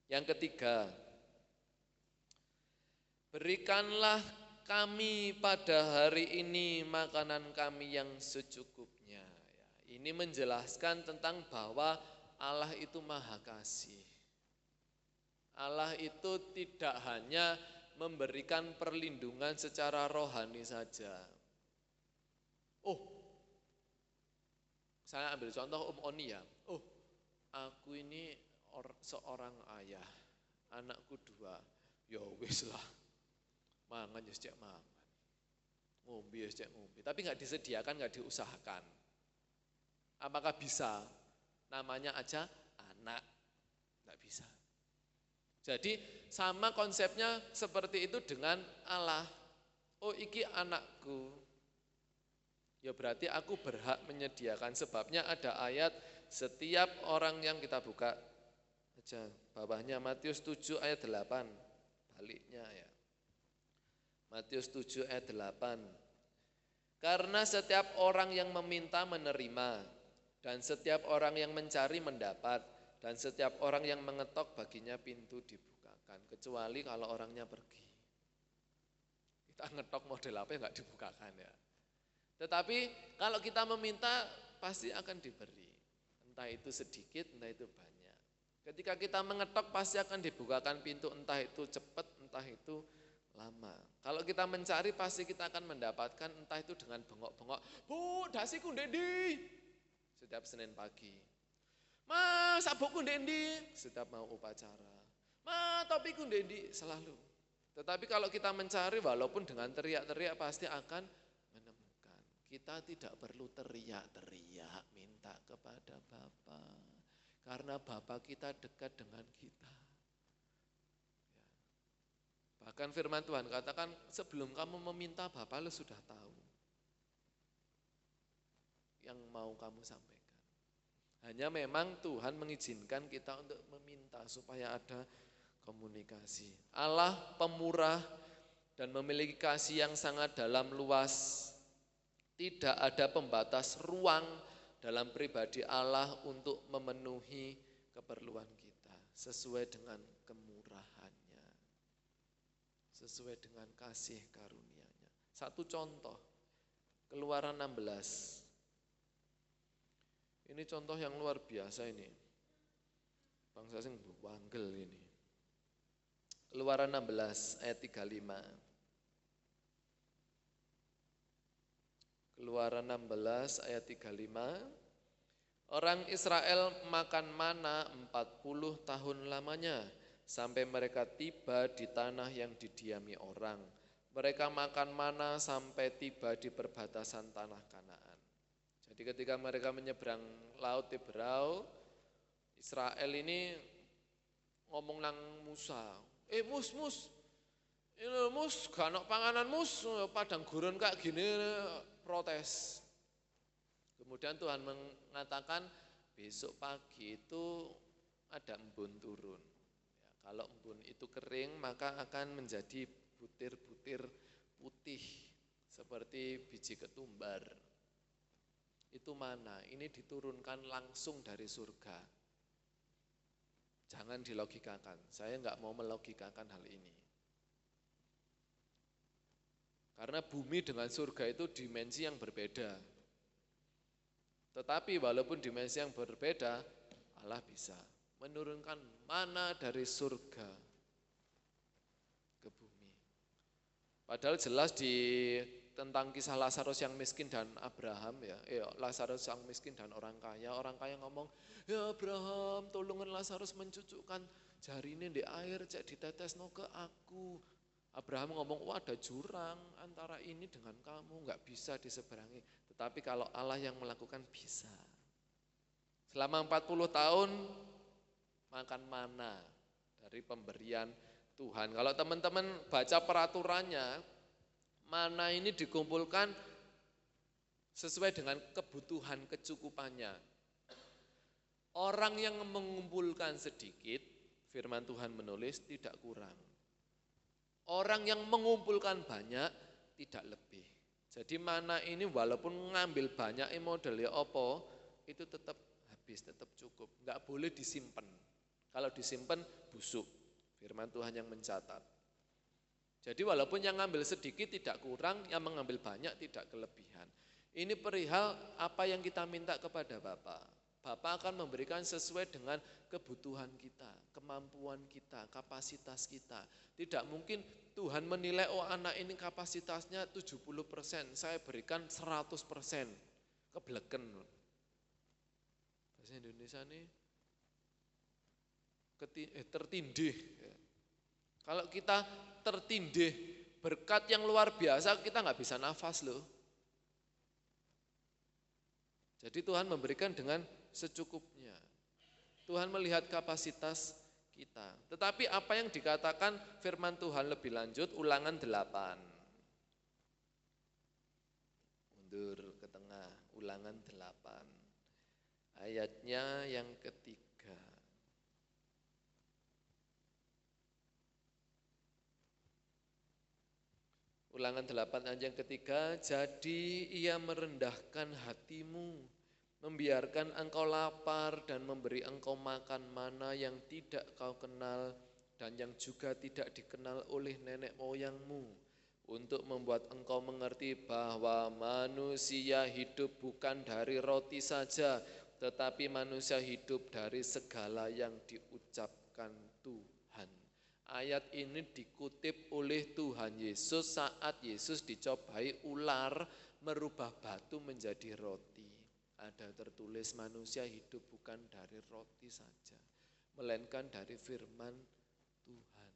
Yang ketiga, berikanlah kami pada hari ini makanan kami yang secukupnya. Ini menjelaskan tentang bahwa Allah itu maha kasih. Allah itu tidak hanya memberikan perlindungan secara rohani saja. Saya ambil contoh Oni ya. Aku ini seorang ayah, anakku 2. Ya wis lah, mangan ya cek mangan, ngombe ya cek ngombe. Tapi nggak disediakan, nggak diusahakan. Apakah bisa? Namanya aja anak, nggak bisa. Jadi sama konsepnya seperti itu dengan Allah. Iki anakku. Ya berarti aku berhak menyediakan, sebabnya ada ayat setiap orang yang kita buka aja bawahnya Matius 7 ayat 8, baliknya ya. Matius 7 ayat 8. Karena setiap orang yang meminta menerima, dan setiap orang yang mencari mendapat, dan setiap orang yang mengetok baginya pintu dibukakan, kecuali kalau orangnya pergi. Kita ngetok model apa ya nggak dibukakan ya. Tetapi kalau kita meminta pasti akan diberi. Entah itu sedikit, entah itu banyak. Ketika kita mengetok pasti akan dibukakan pintu, entah itu cepat, entah itu lama. Kalau kita mencari pasti kita akan mendapatkan, entah itu dengan bengok-bengok. Bu, dasiku ndendi. Setiap Senin pagi. Mas, sabukku ndendi. Setiap mau upacara. Ma, topiku ndendi. Selalu. Tetapi kalau kita mencari walaupun dengan teriak-teriak pasti akan kita tidak perlu teriak-teriak minta kepada Bapa, karena Bapa kita dekat dengan kita. Ya. Bahkan firman Tuhan katakan sebelum kamu meminta Bapa lu sudah tahu yang mau kamu sampaikan. Hanya memang Tuhan mengizinkan kita untuk meminta supaya ada komunikasi. Allah pemurah dan memiliki kasih yang sangat dalam luas. Tidak ada pembatas ruang dalam pribadi Allah untuk memenuhi keperluan kita sesuai dengan kemurahannya, sesuai dengan kasih karunia-Nya. Satu contoh, Keluaran 16. Ini contoh yang luar biasa ini. Bangsa sing wanggel ini. Keluaran 16 ayat 35. Keluaran 16 ayat 35. Orang Israel makan mana 40 tahun lamanya sampai mereka tiba di tanah yang didiami orang. Mereka makan mana sampai tiba di perbatasan tanah Kanaan. Jadi ketika mereka menyeberang laut Teberau, Israel ini ngomong nang Musa, Mus, gak ono panganan mus, padang gurun kayak gini, protes. Kemudian Tuhan mengatakan besok pagi itu ada embun turun. Ya, kalau embun itu kering maka akan menjadi butir-butir putih seperti biji ketumbar. Itu mana? Ini diturunkan langsung dari surga. Jangan dilogikakan, saya enggak mau melogikakan hal ini. Karena bumi dengan surga itu dimensi yang berbeda. Tetapi walaupun dimensi yang berbeda, Allah bisa menurunkan mana dari surga ke bumi. Padahal jelas tentang kisah Lazarus yang miskin dan Abraham ya. Lazarus yang miskin dan orang kaya ngomong, "Ya Abraham, tolongan Lazarus mencucukkan jari ini di air, cek ditetesno ke aku." Abraham ngomong, ada jurang antara ini dengan kamu, enggak bisa diseberangi. Tetapi kalau Allah yang melakukan bisa. Selama 40 tahun makan mana dari pemberian Tuhan. Kalau teman-teman baca peraturannya, mana ini dikumpulkan sesuai dengan kebutuhan kecukupannya. Orang yang mengumpulkan sedikit, firman Tuhan menulis tidak kurang. Orang yang mengumpulkan banyak tidak lebih. Jadi mana ini walaupun ngambil banyak modelnya opo, itu tetap habis, tetap cukup. Enggak boleh disimpan. Kalau disimpan busuk. Firman Tuhan yang mencatat. Jadi walaupun yang ngambil sedikit tidak kurang, yang mengambil banyak tidak kelebihan. Ini perihal apa yang kita minta kepada Bapa. Bapa akan memberikan sesuai dengan kebutuhan kita, kemampuan kita, kapasitas kita. Tidak mungkin Tuhan menilai, oh anak ini kapasitasnya 70%, saya berikan 100%. Kebleken. Bahasa Indonesia ini tertindih. Kalau kita tertindih berkat yang luar biasa, kita nggak bisa nafas loh. Jadi Tuhan memberikan dengan secukupnya. Tuhan melihat kapasitas kita. Tetapi apa yang dikatakan firman Tuhan lebih lanjut, Ulangan 8. Mundur ke tengah, Ulangan 8. Ayatnya yang ketiga. Ulangan 8 ayat yang ketiga, jadi ia merendahkan hatimu, membiarkan engkau lapar dan memberi engkau makan mana yang tidak kau kenal dan yang juga tidak dikenal oleh nenek moyangmu, untuk membuat engkau mengerti bahwa manusia hidup bukan dari roti saja, tetapi manusia hidup dari segala yang diucapkan Tuhan. Ayat ini dikutip oleh Tuhan Yesus saat Yesus dicobai ular merubah batu menjadi roti. Ada tertulis manusia hidup bukan dari roti saja, melainkan dari firman Tuhan.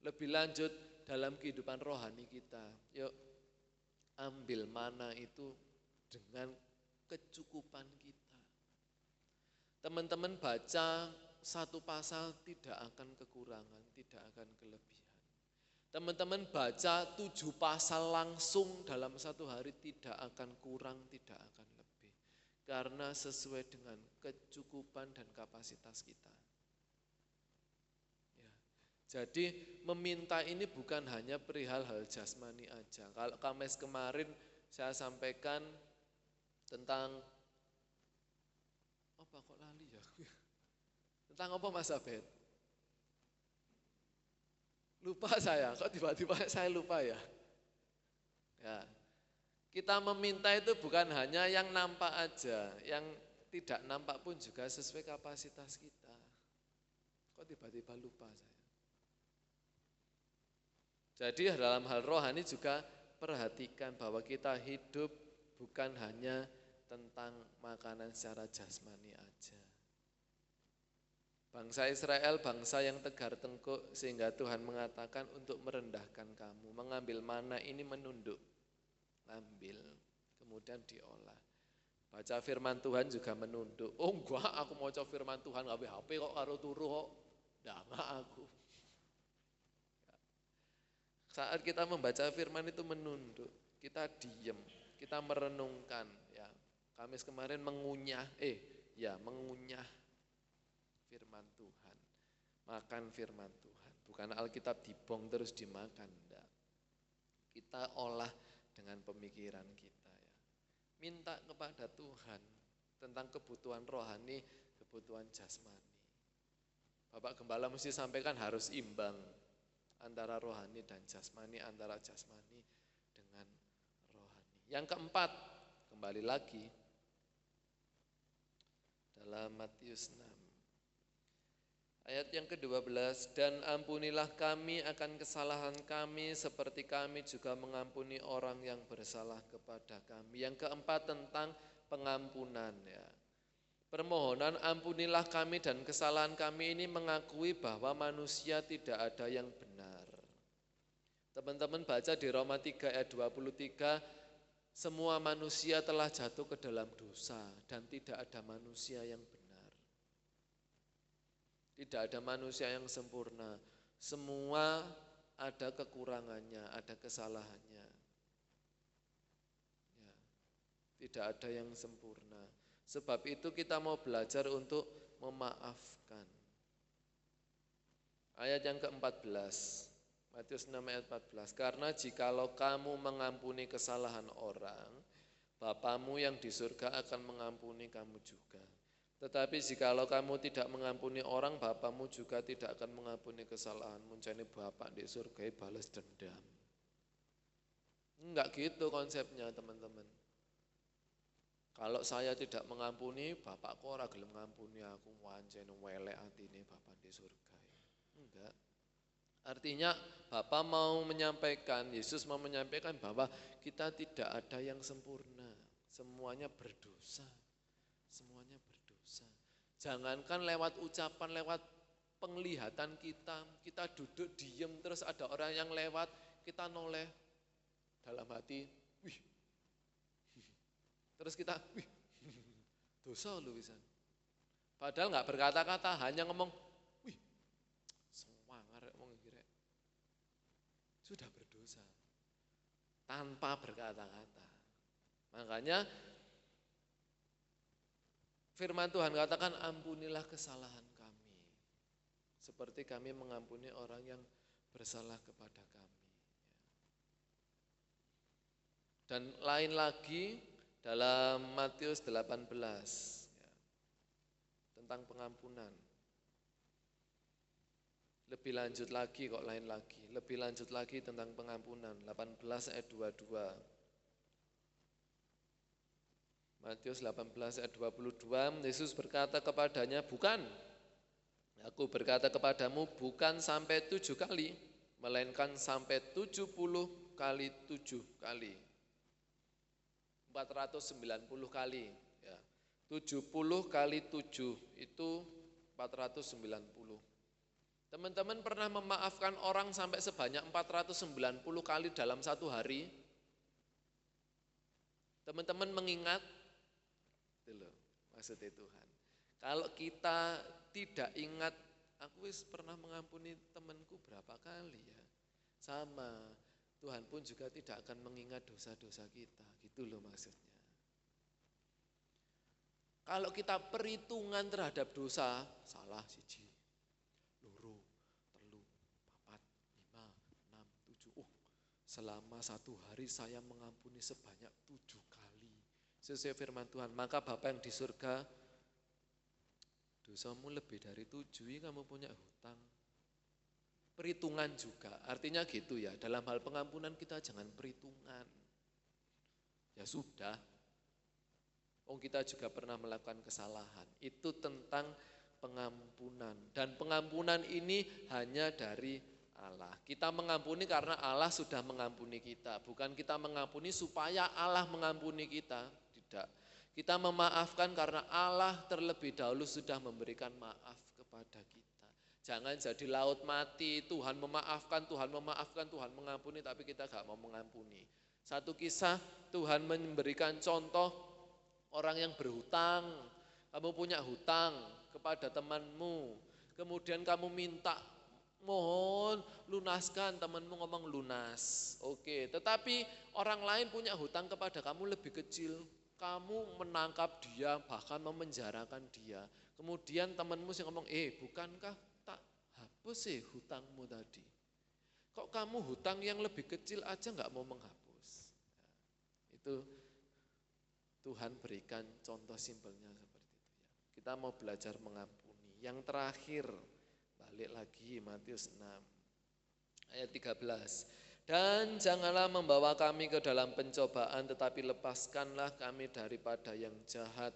Lebih lanjut dalam kehidupan rohani kita, yuk ambil mana itu dengan kecukupan kita. Teman-teman baca satu pasal tidak akan kekurangan, tidak akan kelebihan. Teman-teman baca 7 pasal langsung dalam satu hari tidak akan kurang, tidak akan lebih. Karena sesuai dengan kecukupan dan kapasitas kita. Ya. Jadi meminta ini bukan hanya perihal hal jasmani aja. Kalau Kamis kemarin saya sampaikan tentang apa kok lali ya? Tentang apa Mas Abed? Lupa saya, kok tiba-tiba saya lupa ya? Ya, kita meminta itu bukan hanya yang nampak aja, yang tidak nampak pun juga sesuai kapasitas kita. Kok tiba-tiba lupa saya? Jadi dalam hal rohani juga perhatikan bahwa kita hidup bukan hanya tentang makanan secara jasmani aja. Bangsa Israel, bangsa yang tegar tengkuk, sehingga Tuhan mengatakan untuk merendahkan kamu. Mengambil mana ini menunduk, ambil, kemudian diolah. Baca firman Tuhan juga menunduk. Oh enggak, aku mau coba firman Tuhan, gak HP kok karo turu kok. Enggak aku. Saat kita membaca firman itu menunduk, kita diem, kita merenungkan. Ya, Kamis kemarin mengunyah firman Tuhan, makan firman Tuhan, bukan Alkitab dibong terus dimakan, enggak. Kita olah dengan pemikiran kita ya. Minta kepada Tuhan tentang kebutuhan rohani, kebutuhan jasmani. Bapak Gembala mesti sampaikan harus imbang antara rohani dan jasmani, antara jasmani dengan rohani. Yang keempat, kembali lagi dalam Matius 6. Ayat yang ke-12, dan ampunilah kami akan kesalahan kami seperti kami juga mengampuni orang yang bersalah kepada kami. Yang keempat tentang pengampunan ya. Permohonan ampunilah kami dan kesalahan kami ini mengakui bahwa manusia tidak ada yang benar. Teman-teman baca di Roma 3 ayat 23, semua manusia telah jatuh ke dalam dosa dan tidak ada manusia yang benar. Tidak ada manusia yang sempurna. Semua ada kekurangannya, ada kesalahannya. Ya, tidak ada yang sempurna. Sebab itu kita mau belajar untuk memaafkan. Ayat yang ke-14. Matius 6 ayat 14. Karena jikalau kamu mengampuni kesalahan orang, Bapamu yang di surga akan mengampuni kamu juga. Tetapi jikalau kamu tidak mengampuni orang, Bapamu juga tidak akan mengampuni kesalahanmu. Jadi Bapak di surga balas dendam. Enggak gitu konsepnya teman-teman. Kalau saya tidak mengampuni, Bapak kok ora gelem ngampuni aku, wancen welek atine Bapak di surga. Enggak. Artinya Bapak mau menyampaikan, Yesus mau menyampaikan bahwa kita tidak ada yang sempurna. Semuanya berdosa. Semuanya berdosa. Jangankan lewat ucapan, lewat penglihatan kita duduk diem terus ada orang yang lewat, kita noleh dalam hati, wih. Terus kita, wih, dosa lu bisa. Padahal nggak berkata-kata, hanya ngomong, wih, semangar ngomong kira. Sudah berdosa tanpa berkata-kata. Makanya firman Tuhan katakan ampunilah kesalahan kami seperti kami mengampuni orang yang bersalah kepada kami. Dan lain lagi dalam Matius 18 tentang pengampunan. Lebih lanjut lagi kok lain lagi. Lebih lanjut lagi tentang pengampunan. 18 ayat 22. Matius 18 ayat 22. Yesus berkata kepadanya, bukan. Aku berkata kepadamu bukan sampai 7 kali. Melainkan sampai 70 kali 7 kali. 490 kali. Ya. 70 kali 7 itu 490. Teman-teman pernah memaafkan orang sampai sebanyak 490 kali dalam satu hari? Teman-teman mengingat? Itu loh maksudnya Tuhan. Kalau kita tidak ingat, aku pernah mengampuni temanku berapa kali ya? Sama, Tuhan pun juga tidak akan mengingat dosa-dosa kita. Gitu loh maksudnya. Kalau kita perhitungan terhadap dosa, salah siji. Selama satu hari saya mengampuni sebanyak 7 kali. Sesuai firman Tuhan, maka Bapa yang di surga, dosamu lebih dari 7, kamu punya hutang. Perhitungan juga, artinya gitu ya, dalam hal pengampunan kita jangan perhitungan. Ya sudah, kita juga pernah melakukan kesalahan. Itu tentang pengampunan. Dan pengampunan ini hanya dari Allah. Kita mengampuni karena Allah sudah mengampuni kita. Bukan kita mengampuni supaya Allah mengampuni kita. Tidak. Kita memaafkan karena Allah terlebih dahulu sudah memberikan maaf kepada kita. Jangan jadi laut mati, Tuhan memaafkan, Tuhan memaafkan, Tuhan mengampuni, tapi kita gak mau mengampuni. Satu kisah, Tuhan memberikan contoh orang yang berhutang. Kamu punya hutang kepada temanmu, kemudian kamu minta, mohon lunaskan, temanmu ngomong lunas. Oke, tetapi orang lain punya hutang kepada kamu lebih kecil. Kamu menangkap dia, bahkan memenjarakan dia. Kemudian temanmu sih ngomong, bukankah tak hapus sih hutangmu tadi? Kok kamu hutang yang lebih kecil aja nggak mau menghapus? Itu Tuhan berikan contoh simpelnya seperti itu. Kita mau belajar mengampuni. Yang terakhir, balik lagi Matius 6 ayat 13. Dan janganlah membawa kami ke dalam pencobaan, tetapi lepaskanlah kami daripada yang jahat.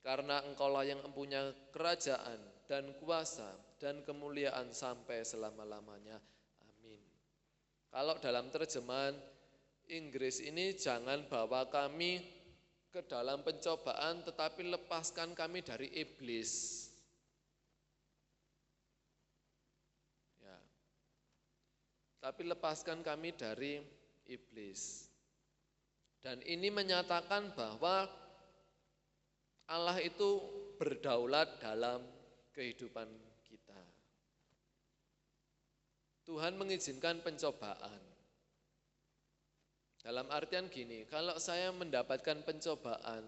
Karena Engkaulah yang mempunyai kerajaan dan kuasa dan kemuliaan sampai selama-lamanya. Amin. Kalau dalam terjemahan Inggris ini, jangan bawa kami ke dalam pencobaan, tetapi lepaskan kami dari iblis. Tapi lepaskan kami dari iblis. Dan ini menyatakan bahwa Allah itu berdaulat dalam kehidupan kita. Tuhan mengizinkan pencobaan. Dalam artian gini, kalau saya mendapatkan pencobaan,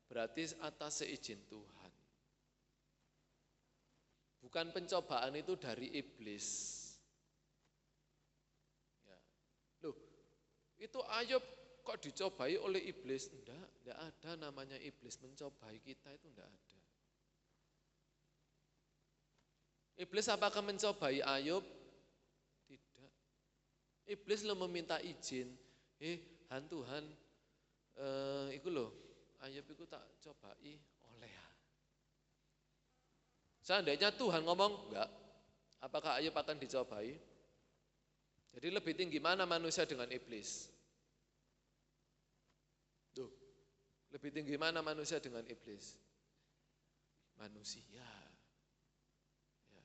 berarti atas seizin Tuhan. Bukan pencobaan itu dari iblis. Ya. Loh, itu Ayub kok dicobai oleh iblis? Enggak ada namanya iblis mencobai kita, itu enggak ada. Iblis apakah mencobai Ayub? Tidak. Iblis lo meminta izin. Tuhan, iku loh, Ayub iku tak cobai oleh. Seandainya Tuhan ngomong, enggak, apakah Ayub akan dicobai? Jadi lebih tinggi mana manusia dengan iblis? Tuh, lebih tinggi mana manusia dengan iblis? Manusia. Ya.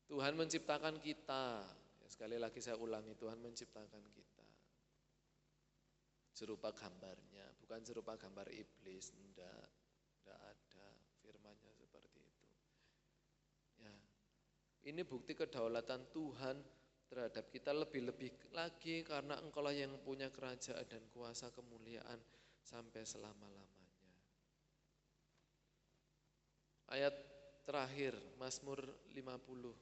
Tuhan menciptakan kita. Ya, sekali lagi saya ulangi, Tuhan menciptakan kita. Serupa gambarnya, bukan serupa gambar iblis, enggak ada firman-Nya seperti itu. Ya. Ini bukti kedaulatan Tuhan terhadap kita lebih-lebih lagi karena Engkaulah yang punya kerajaan dan kuasa kemuliaan sampai selama-lamanya. Ayat terakhir, Mazmur 50.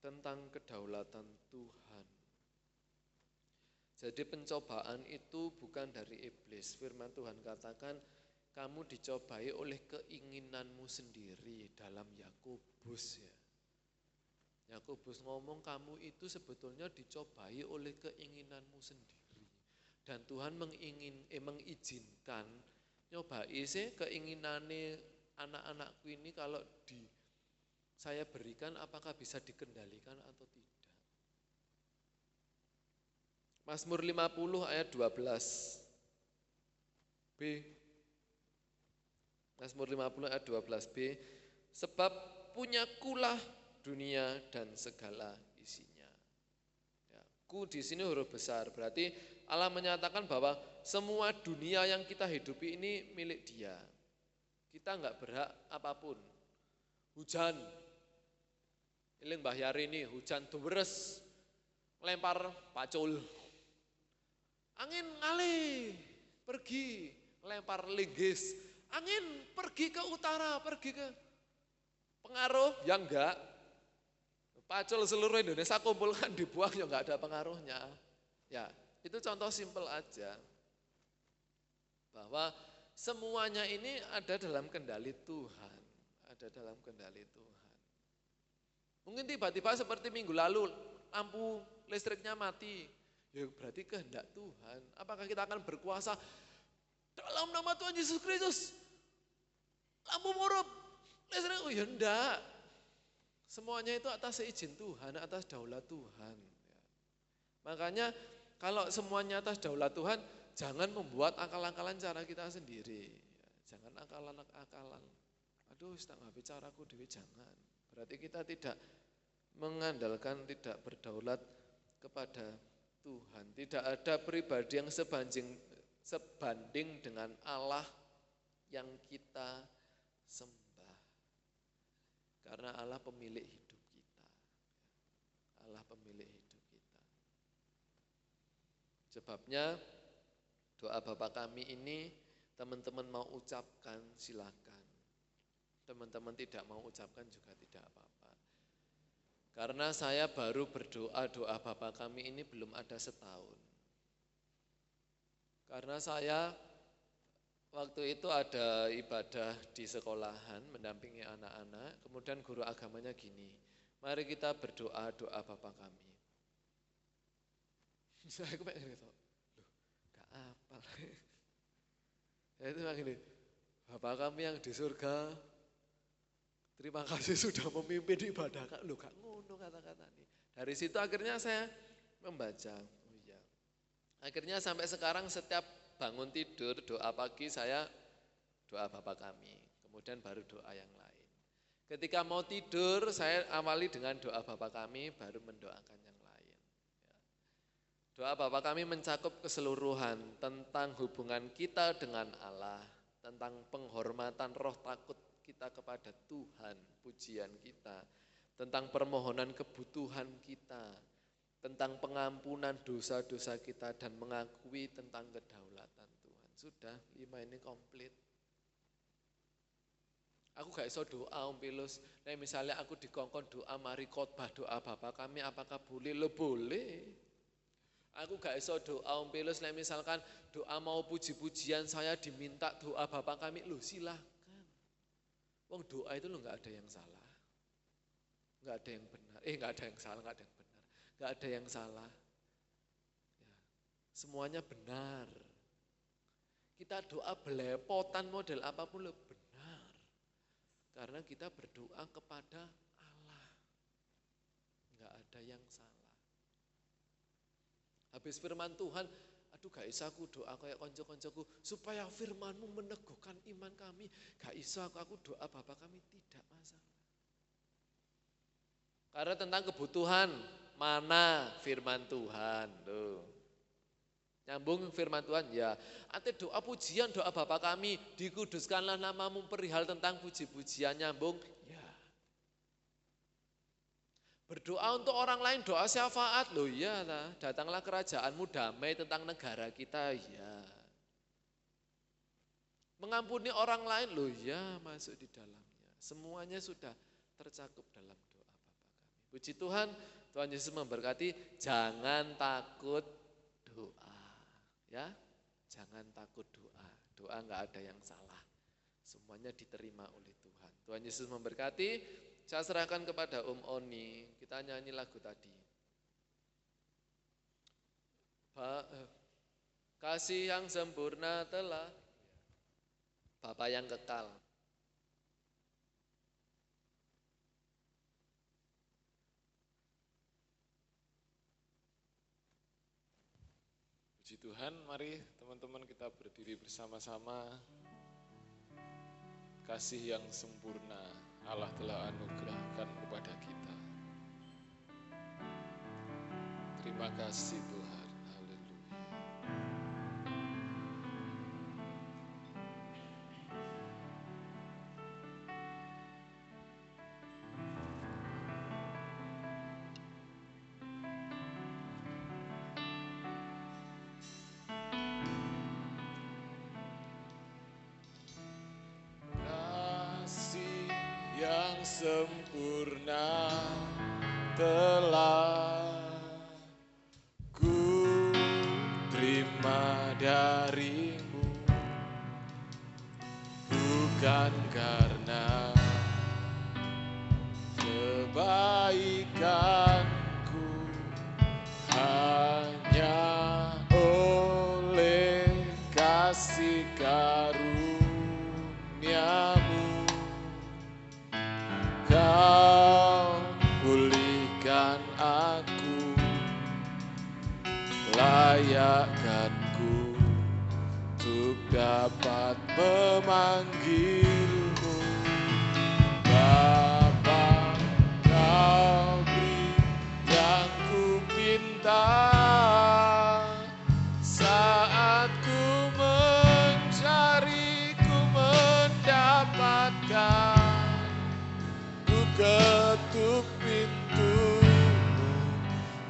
Tentang kedaulatan Tuhan. Jadi pencobaan itu bukan dari iblis. Firman Tuhan katakan, kamu dicobai oleh keinginanmu sendiri dalam Yakobus ya. Yakobus ngomong kamu itu sebetulnya dicobai oleh keinginanmu sendiri. Dan Tuhan mengizinkan nyobai sih keinginannya anak-anakku ini kalau saya berikan apakah bisa dikendalikan atau tidak. Mazmur 50 ayat 12b. Mazmur 50 ayat 12b. Sebab punyakulah dunia dan segala isinya. Ya, ku di sini huruf besar, berarti Allah menyatakan bahwa semua dunia yang kita hidupi ini milik Dia. Kita enggak berhak apapun. Hujan, iling Mbah Yari ini hujan deres, lempar pacul. Angin ngalih, pergi, lempar linggis. Angin pergi ke utara, pergi ke pengaruh, ya enggak. Pacul seluruh Indonesia kumpulkan dibuang, ya enggak ada pengaruhnya. Ya, itu contoh simpel aja. Bahwa semuanya ini ada dalam kendali Tuhan. Ada dalam kendali Tuhan. Mungkin tiba-tiba seperti minggu lalu, lampu listriknya mati. Ya berarti kehendak Tuhan. Apakah kita akan berkuasa dalam nama Tuhan Yesus Kristus? Lampu murup, listrik, oh ya enggak. Semuanya itu atas seizin Tuhan, atas daulat Tuhan. Makanya kalau semuanya atas daulat Tuhan, jangan membuat akal-akalan cara kita sendiri. Jangan akalan-akalan. Aduh, tak ngapain caraku dewi, jangan. Berarti kita tidak mengandalkan, tidak berdaulat kepada Tuhan. Tidak ada pribadi yang sebanding dengan Allah yang kita sembah. Karena Allah pemilik hidup kita. Allah pemilik hidup kita. Sebabnya doa Bapa kami ini teman-teman mau ucapkan silakan. Teman-teman tidak mau ucapkan juga tidak apa-apa. Karena saya baru berdoa, doa Bapa kami ini belum ada setahun. Karena saya waktu itu ada ibadah di sekolahan, mendampingi anak-anak, kemudian guru agamanya gini, mari kita berdoa, doa Bapa kami. Saya pengen gitu, loh gak apa. Saya itu gini, Bapa kami yang di surga, terima kasih sudah memimpin ibadah. Loh gak ngono kata-kata ini. Dari situ akhirnya saya membaca. Oh iya. Akhirnya sampai sekarang setiap bangun tidur, doa pagi saya doa Bapa kami. Kemudian baru doa yang lain. Ketika mau tidur saya awali dengan doa Bapa kami, baru mendoakan yang lain. Doa Bapa kami mencakup keseluruhan tentang hubungan kita dengan Allah. tentang penghormatan roh takut kita kepada Tuhan, pujian kita, tentang permohonan kebutuhan kita, tentang pengampunan dosa-dosa kita, dan mengakui tentang kedaulatan Tuhan. Sudah, 5 ini komplit. Aku gak iso doa Pilus, nah misalnya aku dikongkon doa mari khotbah doa Bapa kami, apakah boleh? Lo boleh. Aku gak iso doa Pilus, nah misalkan doa mau puji-pujian saya diminta doa Bapa kami, lo silakan. Wong doa itu lo gak ada yang salah, gak ada yang benar, gak ada yang salah, gak ada yang benar, gak ada yang salah. Ya, semuanya benar. Kita doa belepotan model apapun lo benar. Karena kita berdoa kepada Allah. Enggak ada yang salah. Habis firman Tuhan, aduh gak bisa aku doa kayak konco-koncoku supaya firmanmu meneguhkan iman kami. Gak bisa aku doa Bapa kami, tidak masalah. Karena tentang kebutuhan, mana firman Tuhan. Tuh. Nyambung firman Tuhan, ya. Ate doa pujian, doa Bapa kami, dikuduskanlah namamu, perihal tentang puji-pujian, nyambung, ya. Berdoa untuk orang lain, doa syafaat, loh ya lah. Datanglah kerajaanmu damai tentang negara kita, ya. Mengampuni orang lain, loh ya, masuk di dalamnya. Semuanya sudah tercakup dalam doa Bapa kami. Puji Tuhan, Tuhan Yesus memberkati, jangan takut doa. Ya, jangan takut doa. Doa enggak ada yang salah. Semuanya diterima oleh Tuhan. Tuhan Yesus memberkati. Saya serahkan kepada Oni. Kita nyanyi lagu tadi. Kasih yang sempurna telah Bapa yang kekal. Puji Tuhan, mari teman-teman kita berdiri bersama-sama. Kasih yang sempurna Allah telah anugerahkan kepada kita. Terima kasih Tuhan, haleluya. Yang sempurna telah ku terima darimu, bukan karena kebaikanku, hanya oleh kasih karuniamu. Kau pulihkan aku, layakkanku untuk dapat memanggilmu. Bapa, kau beri yang ku pinta saat ku mencari, ku mendapatkan. Ketuk pintumu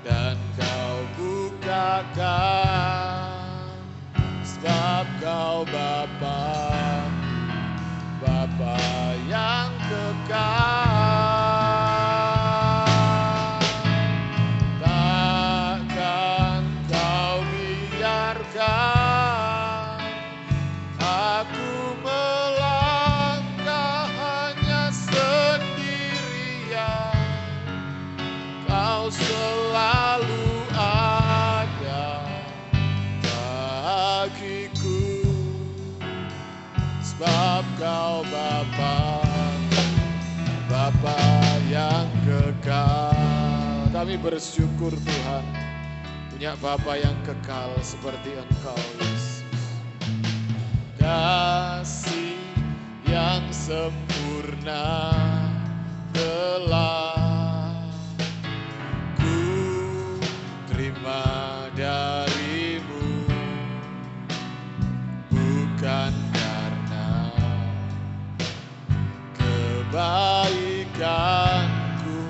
dan kau bukakan, sebab kau Bapa, Bapa yang kekal. Takkan kau biarkan aku melangkah hanya Kau selalu ada bagiku, sebab kau Bapa, Bapa yang kekal. Kami bersyukur Tuhan punya Bapa yang kekal seperti Engkau Yesus. Kasih yang sempurna telah darimu, bukan karena kebaikanku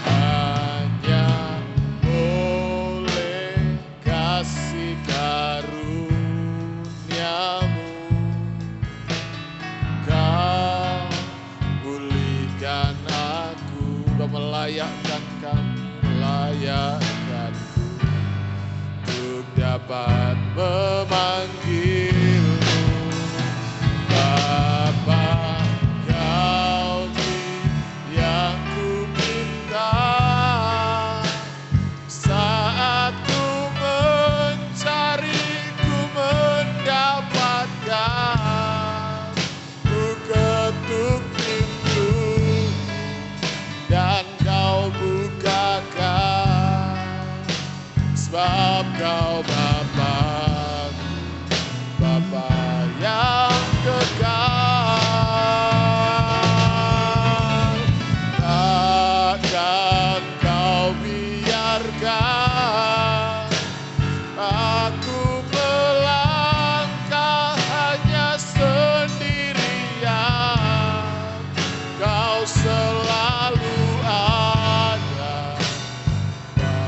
hanya oleh kasih karuniamu. Kau pulihkan aku, kau melayakkan kami, layakkanku untuk dapat memanggilmu Bapa. Kau yang ku minta saat ku mencari, ku mendapatkan. Ku ketuk pintu dan kau bukakan, sebab kau Bapa-Ku, Bapa yang kekal. Takkan kau biarkan aku melangkah hanya sendirian. Kau selalu ada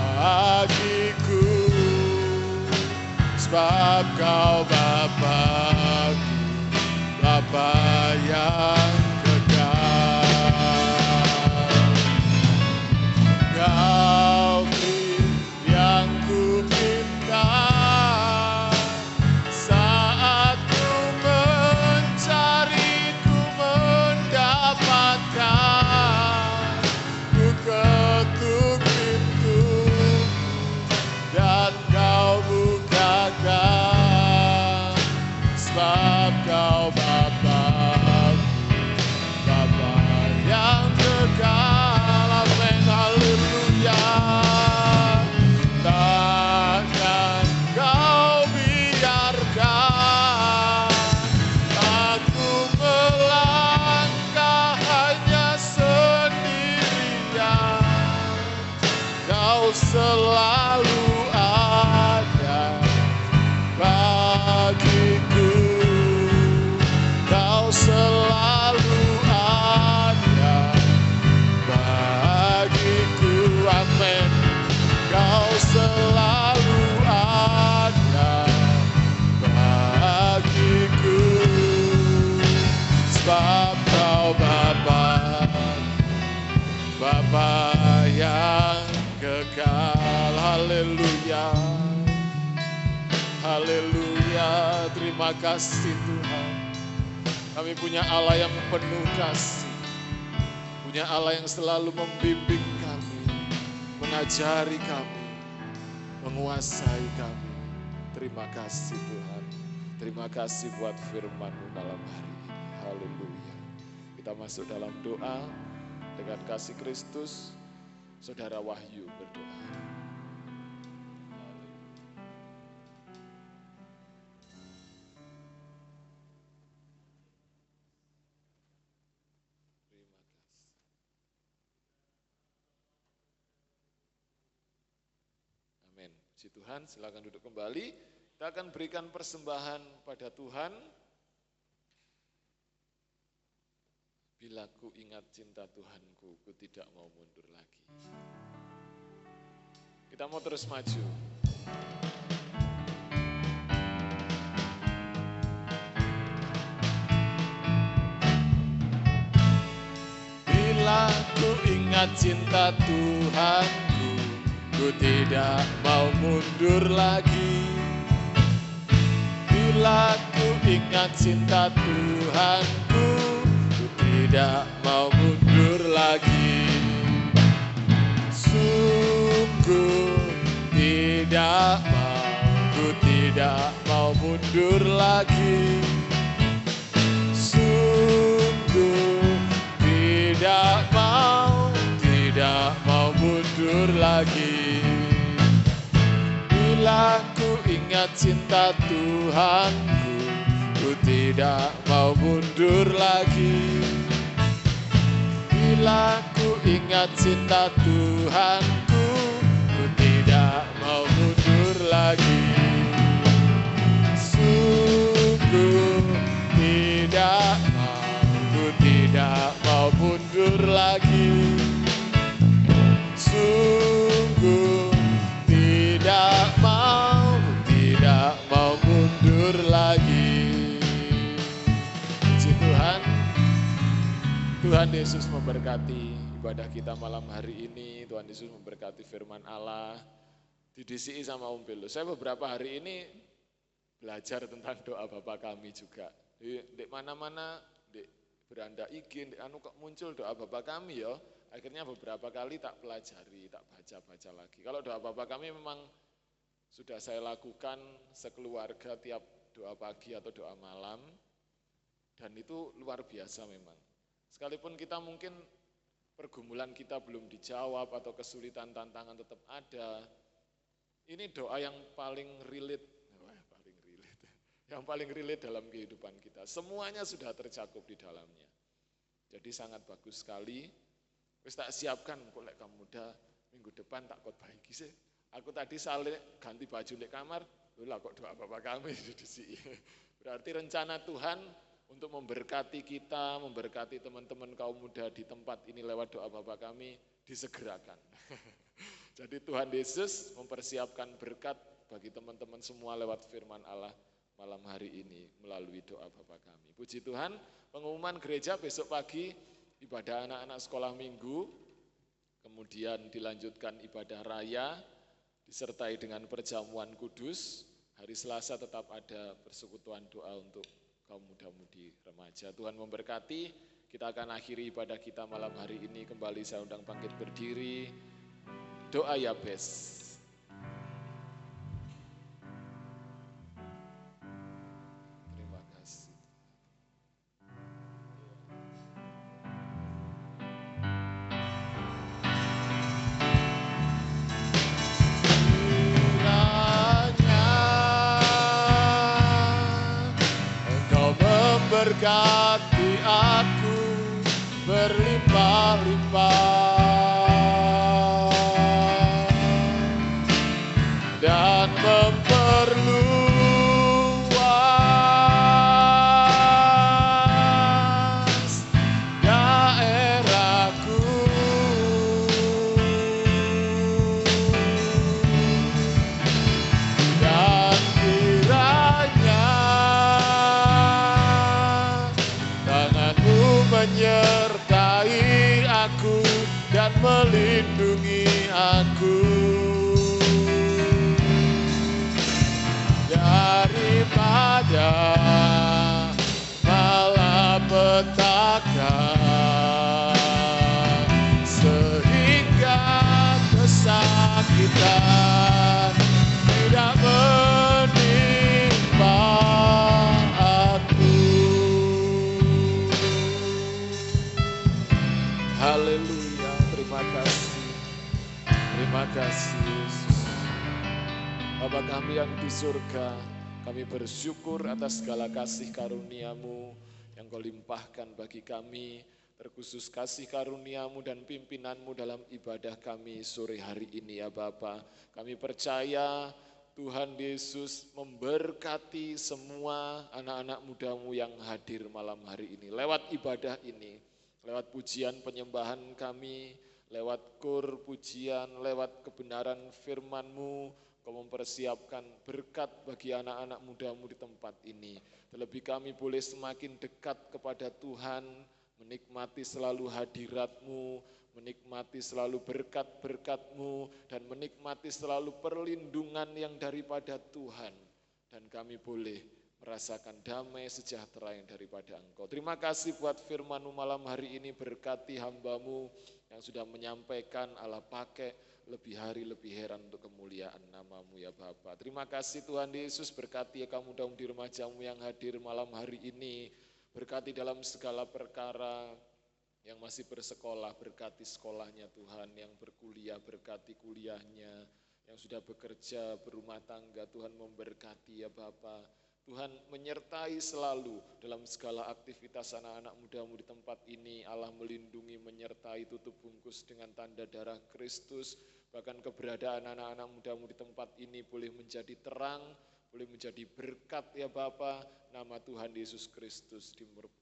bagiku, sebab kau Bapa-Ku, Bapa yang kekal. Kau yang ku minta saat ku mencari, ku mendapatkan. Ku ketuk pintu dan kau bukakan, sebab kau Bapa-Ku, Bapa yang kekal. Amin, haleluya. Takkan kau biarkan aku melangkah hanya sendirian. Kau selalu ada bagiku, kau selalu ada bagiku. Amin. Kau selalu ada bagiku, sebab kau Bapa, Bapa yang kekal. Haleluya, haleluya. Terima kasih Tuhan. Kami punya Allah yang penuh kasih, punya Allah yang selalu membimbing kami, mengajari kami, menguasai kami. Terima kasih Tuhan. Terima kasih buat firman-Mu malam hari ini. Haleluya. Kita masuk dalam doa dengan kasih Kristus. Saudara Wahyu berdoa. Amin. Puji Tuhan, silakan duduk kembali. Kita akan berikan persembahan pada Tuhan. Bila ku ingat cinta Tuhanku, ku tidak mau mundur lagi. Kita mau terus maju. Bila ku ingat cinta Tuhanku, ku tidak mau mundur lagi. Bila ku ingat cinta Tuhanku, ku tidak mau mundur lagi. Sungguh tidak mau, ku tidak mau mundur lagi. Sungguh tidak mau mundur lagi. Bila ku ingat cinta Tuhanku, ku tidak mau mundur lagi. Bila ku ingat cinta Tuhanku, ku tidak mau mundur lagi. Sungguh tidak mau, ku tidak mau Tuhan Yesus memberkati ibadah kita malam hari ini. Tuhan Yesus memberkati firman Allah. Didisi sama Om Belo. Saya beberapa hari ini belajar tentang doa Bapa kami juga. Di mana-mana, di beranda IG, di anu kok muncul doa Bapa kami ya. Akhirnya beberapa kali tak pelajari, tak baca-baca lagi. Kalau doa Bapa kami memang sudah saya lakukan sekeluarga tiap doa pagi atau doa malam. Dan itu luar biasa memang. Sekalipun kita mungkin pergumulan kita belum dijawab atau kesulitan tantangan tetap ada, ini doa yang paling relate, yang paling relate dalam kehidupan kita. Semuanya sudah tercakup di dalamnya. Jadi sangat bagus sekali. Wis tak siapkan, kok lek kamu muda minggu depan tak khotbah iki sih. Aku tadi sale ganti baju lek kamar, lha kok doa Bapak kami di sini. Berarti rencana Tuhan untuk memberkati kita, memberkati teman-teman kaum muda di tempat ini lewat doa Bapak kami disegerakan. Jadi Tuhan Yesus mempersiapkan berkat bagi teman-teman semua lewat firman Allah malam hari ini melalui doa Bapak kami. Puji Tuhan, pengumuman gereja besok pagi ibadah anak-anak sekolah minggu, kemudian dilanjutkan ibadah raya, disertai dengan perjamuan kudus. Hari Selasa tetap ada persekutuan doa untuk kaum muda-mudi remaja. Tuhan memberkati, kita akan akhiri ibadah kita malam hari ini. Kembali saya undang bangkit berdiri, doa Yabes. Terima kasih. Berkati aku berlimpah-limpah dan memperluas daerahku dan kiranya menyertai aku dan melindungi aku daripada malapetaka sehingga kesakitan tidak menimpa aku. Haleluya, terima kasih. Terima kasih Yesus. Bapa kami yang di surga, kami bersyukur atas segala kasih karunia-Mu yang Kau limpahkan bagi kami, terkhusus kasih karunia-Mu dan pimpinan-Mu dalam ibadah kami sore hari ini ya Bapa. Kami percaya Tuhan Yesus memberkati semua anak-anak muda-Mu yang hadir malam hari ini, lewat ibadah ini. Lewat pujian penyembahan kami, lewat kur pujian, lewat kebenaran firman-Mu, Kau mempersiapkan berkat bagi anak-anak muda-Mu di tempat ini. Terlebih kami boleh semakin dekat kepada Tuhan, menikmati selalu hadirat-Mu, menikmati selalu berkat-berkat-Mu, dan menikmati selalu perlindungan yang daripada Tuhan. Dan kami boleh merasakan damai sejahtera yang daripada Engkau. Terima kasih buat firman-Mu malam hari ini, berkati hamba-Mu yang sudah menyampaikan, Allah pakai lebih hari lebih heran untuk kemuliaan nama-Mu ya Bapa. Terima kasih Tuhan Yesus, berkati kaum muda-mudi remaja-Mu yang hadir malam hari ini, berkati dalam segala perkara, yang masih bersekolah, berkati sekolahnya Tuhan, yang berkuliah, berkati kuliahnya, yang sudah bekerja, berumah tangga, Tuhan memberkati ya Bapa. Tuhan menyertai selalu dalam segala aktivitas anak-anak muda-Mu di tempat ini. Allah melindungi, menyertai, tutup bungkus dengan tanda darah Kristus. Bahkan keberadaan anak-anak muda-Mu di tempat ini boleh menjadi terang, boleh menjadi berkat ya Bapa. Nama Tuhan Yesus Kristus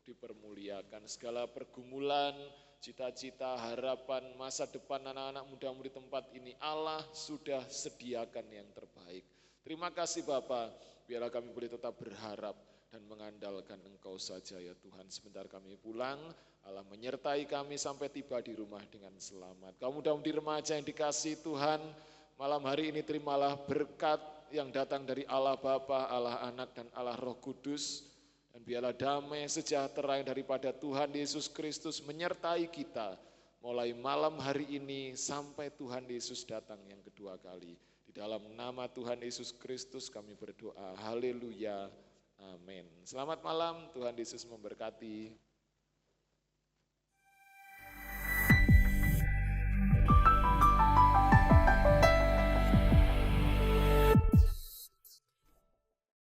dipermuliakan. Segala pergumulan, cita-cita, harapan, masa depan anak-anak muda-Mu di tempat ini, Allah sudah sediakan yang terbaik. Terima kasih Bapa, biarlah kami boleh tetap berharap dan mengandalkan Engkau saja ya Tuhan. Sebentar kami pulang, Allah menyertai kami sampai tiba di rumah dengan selamat. Kamu mudah-mudi remaja yang dikasihi Tuhan, malam hari ini terimalah berkat yang datang dari Allah Bapa, Allah Anak, dan Allah Roh Kudus. Dan biarlah damai sejahtera yang daripada Tuhan Yesus Kristus menyertai kita mulai malam hari ini sampai Tuhan Yesus datang yang kedua kali. Di dalam nama Tuhan Yesus Kristus kami berdoa. Haleluya. Amin. Selamat malam, Tuhan Yesus memberkati.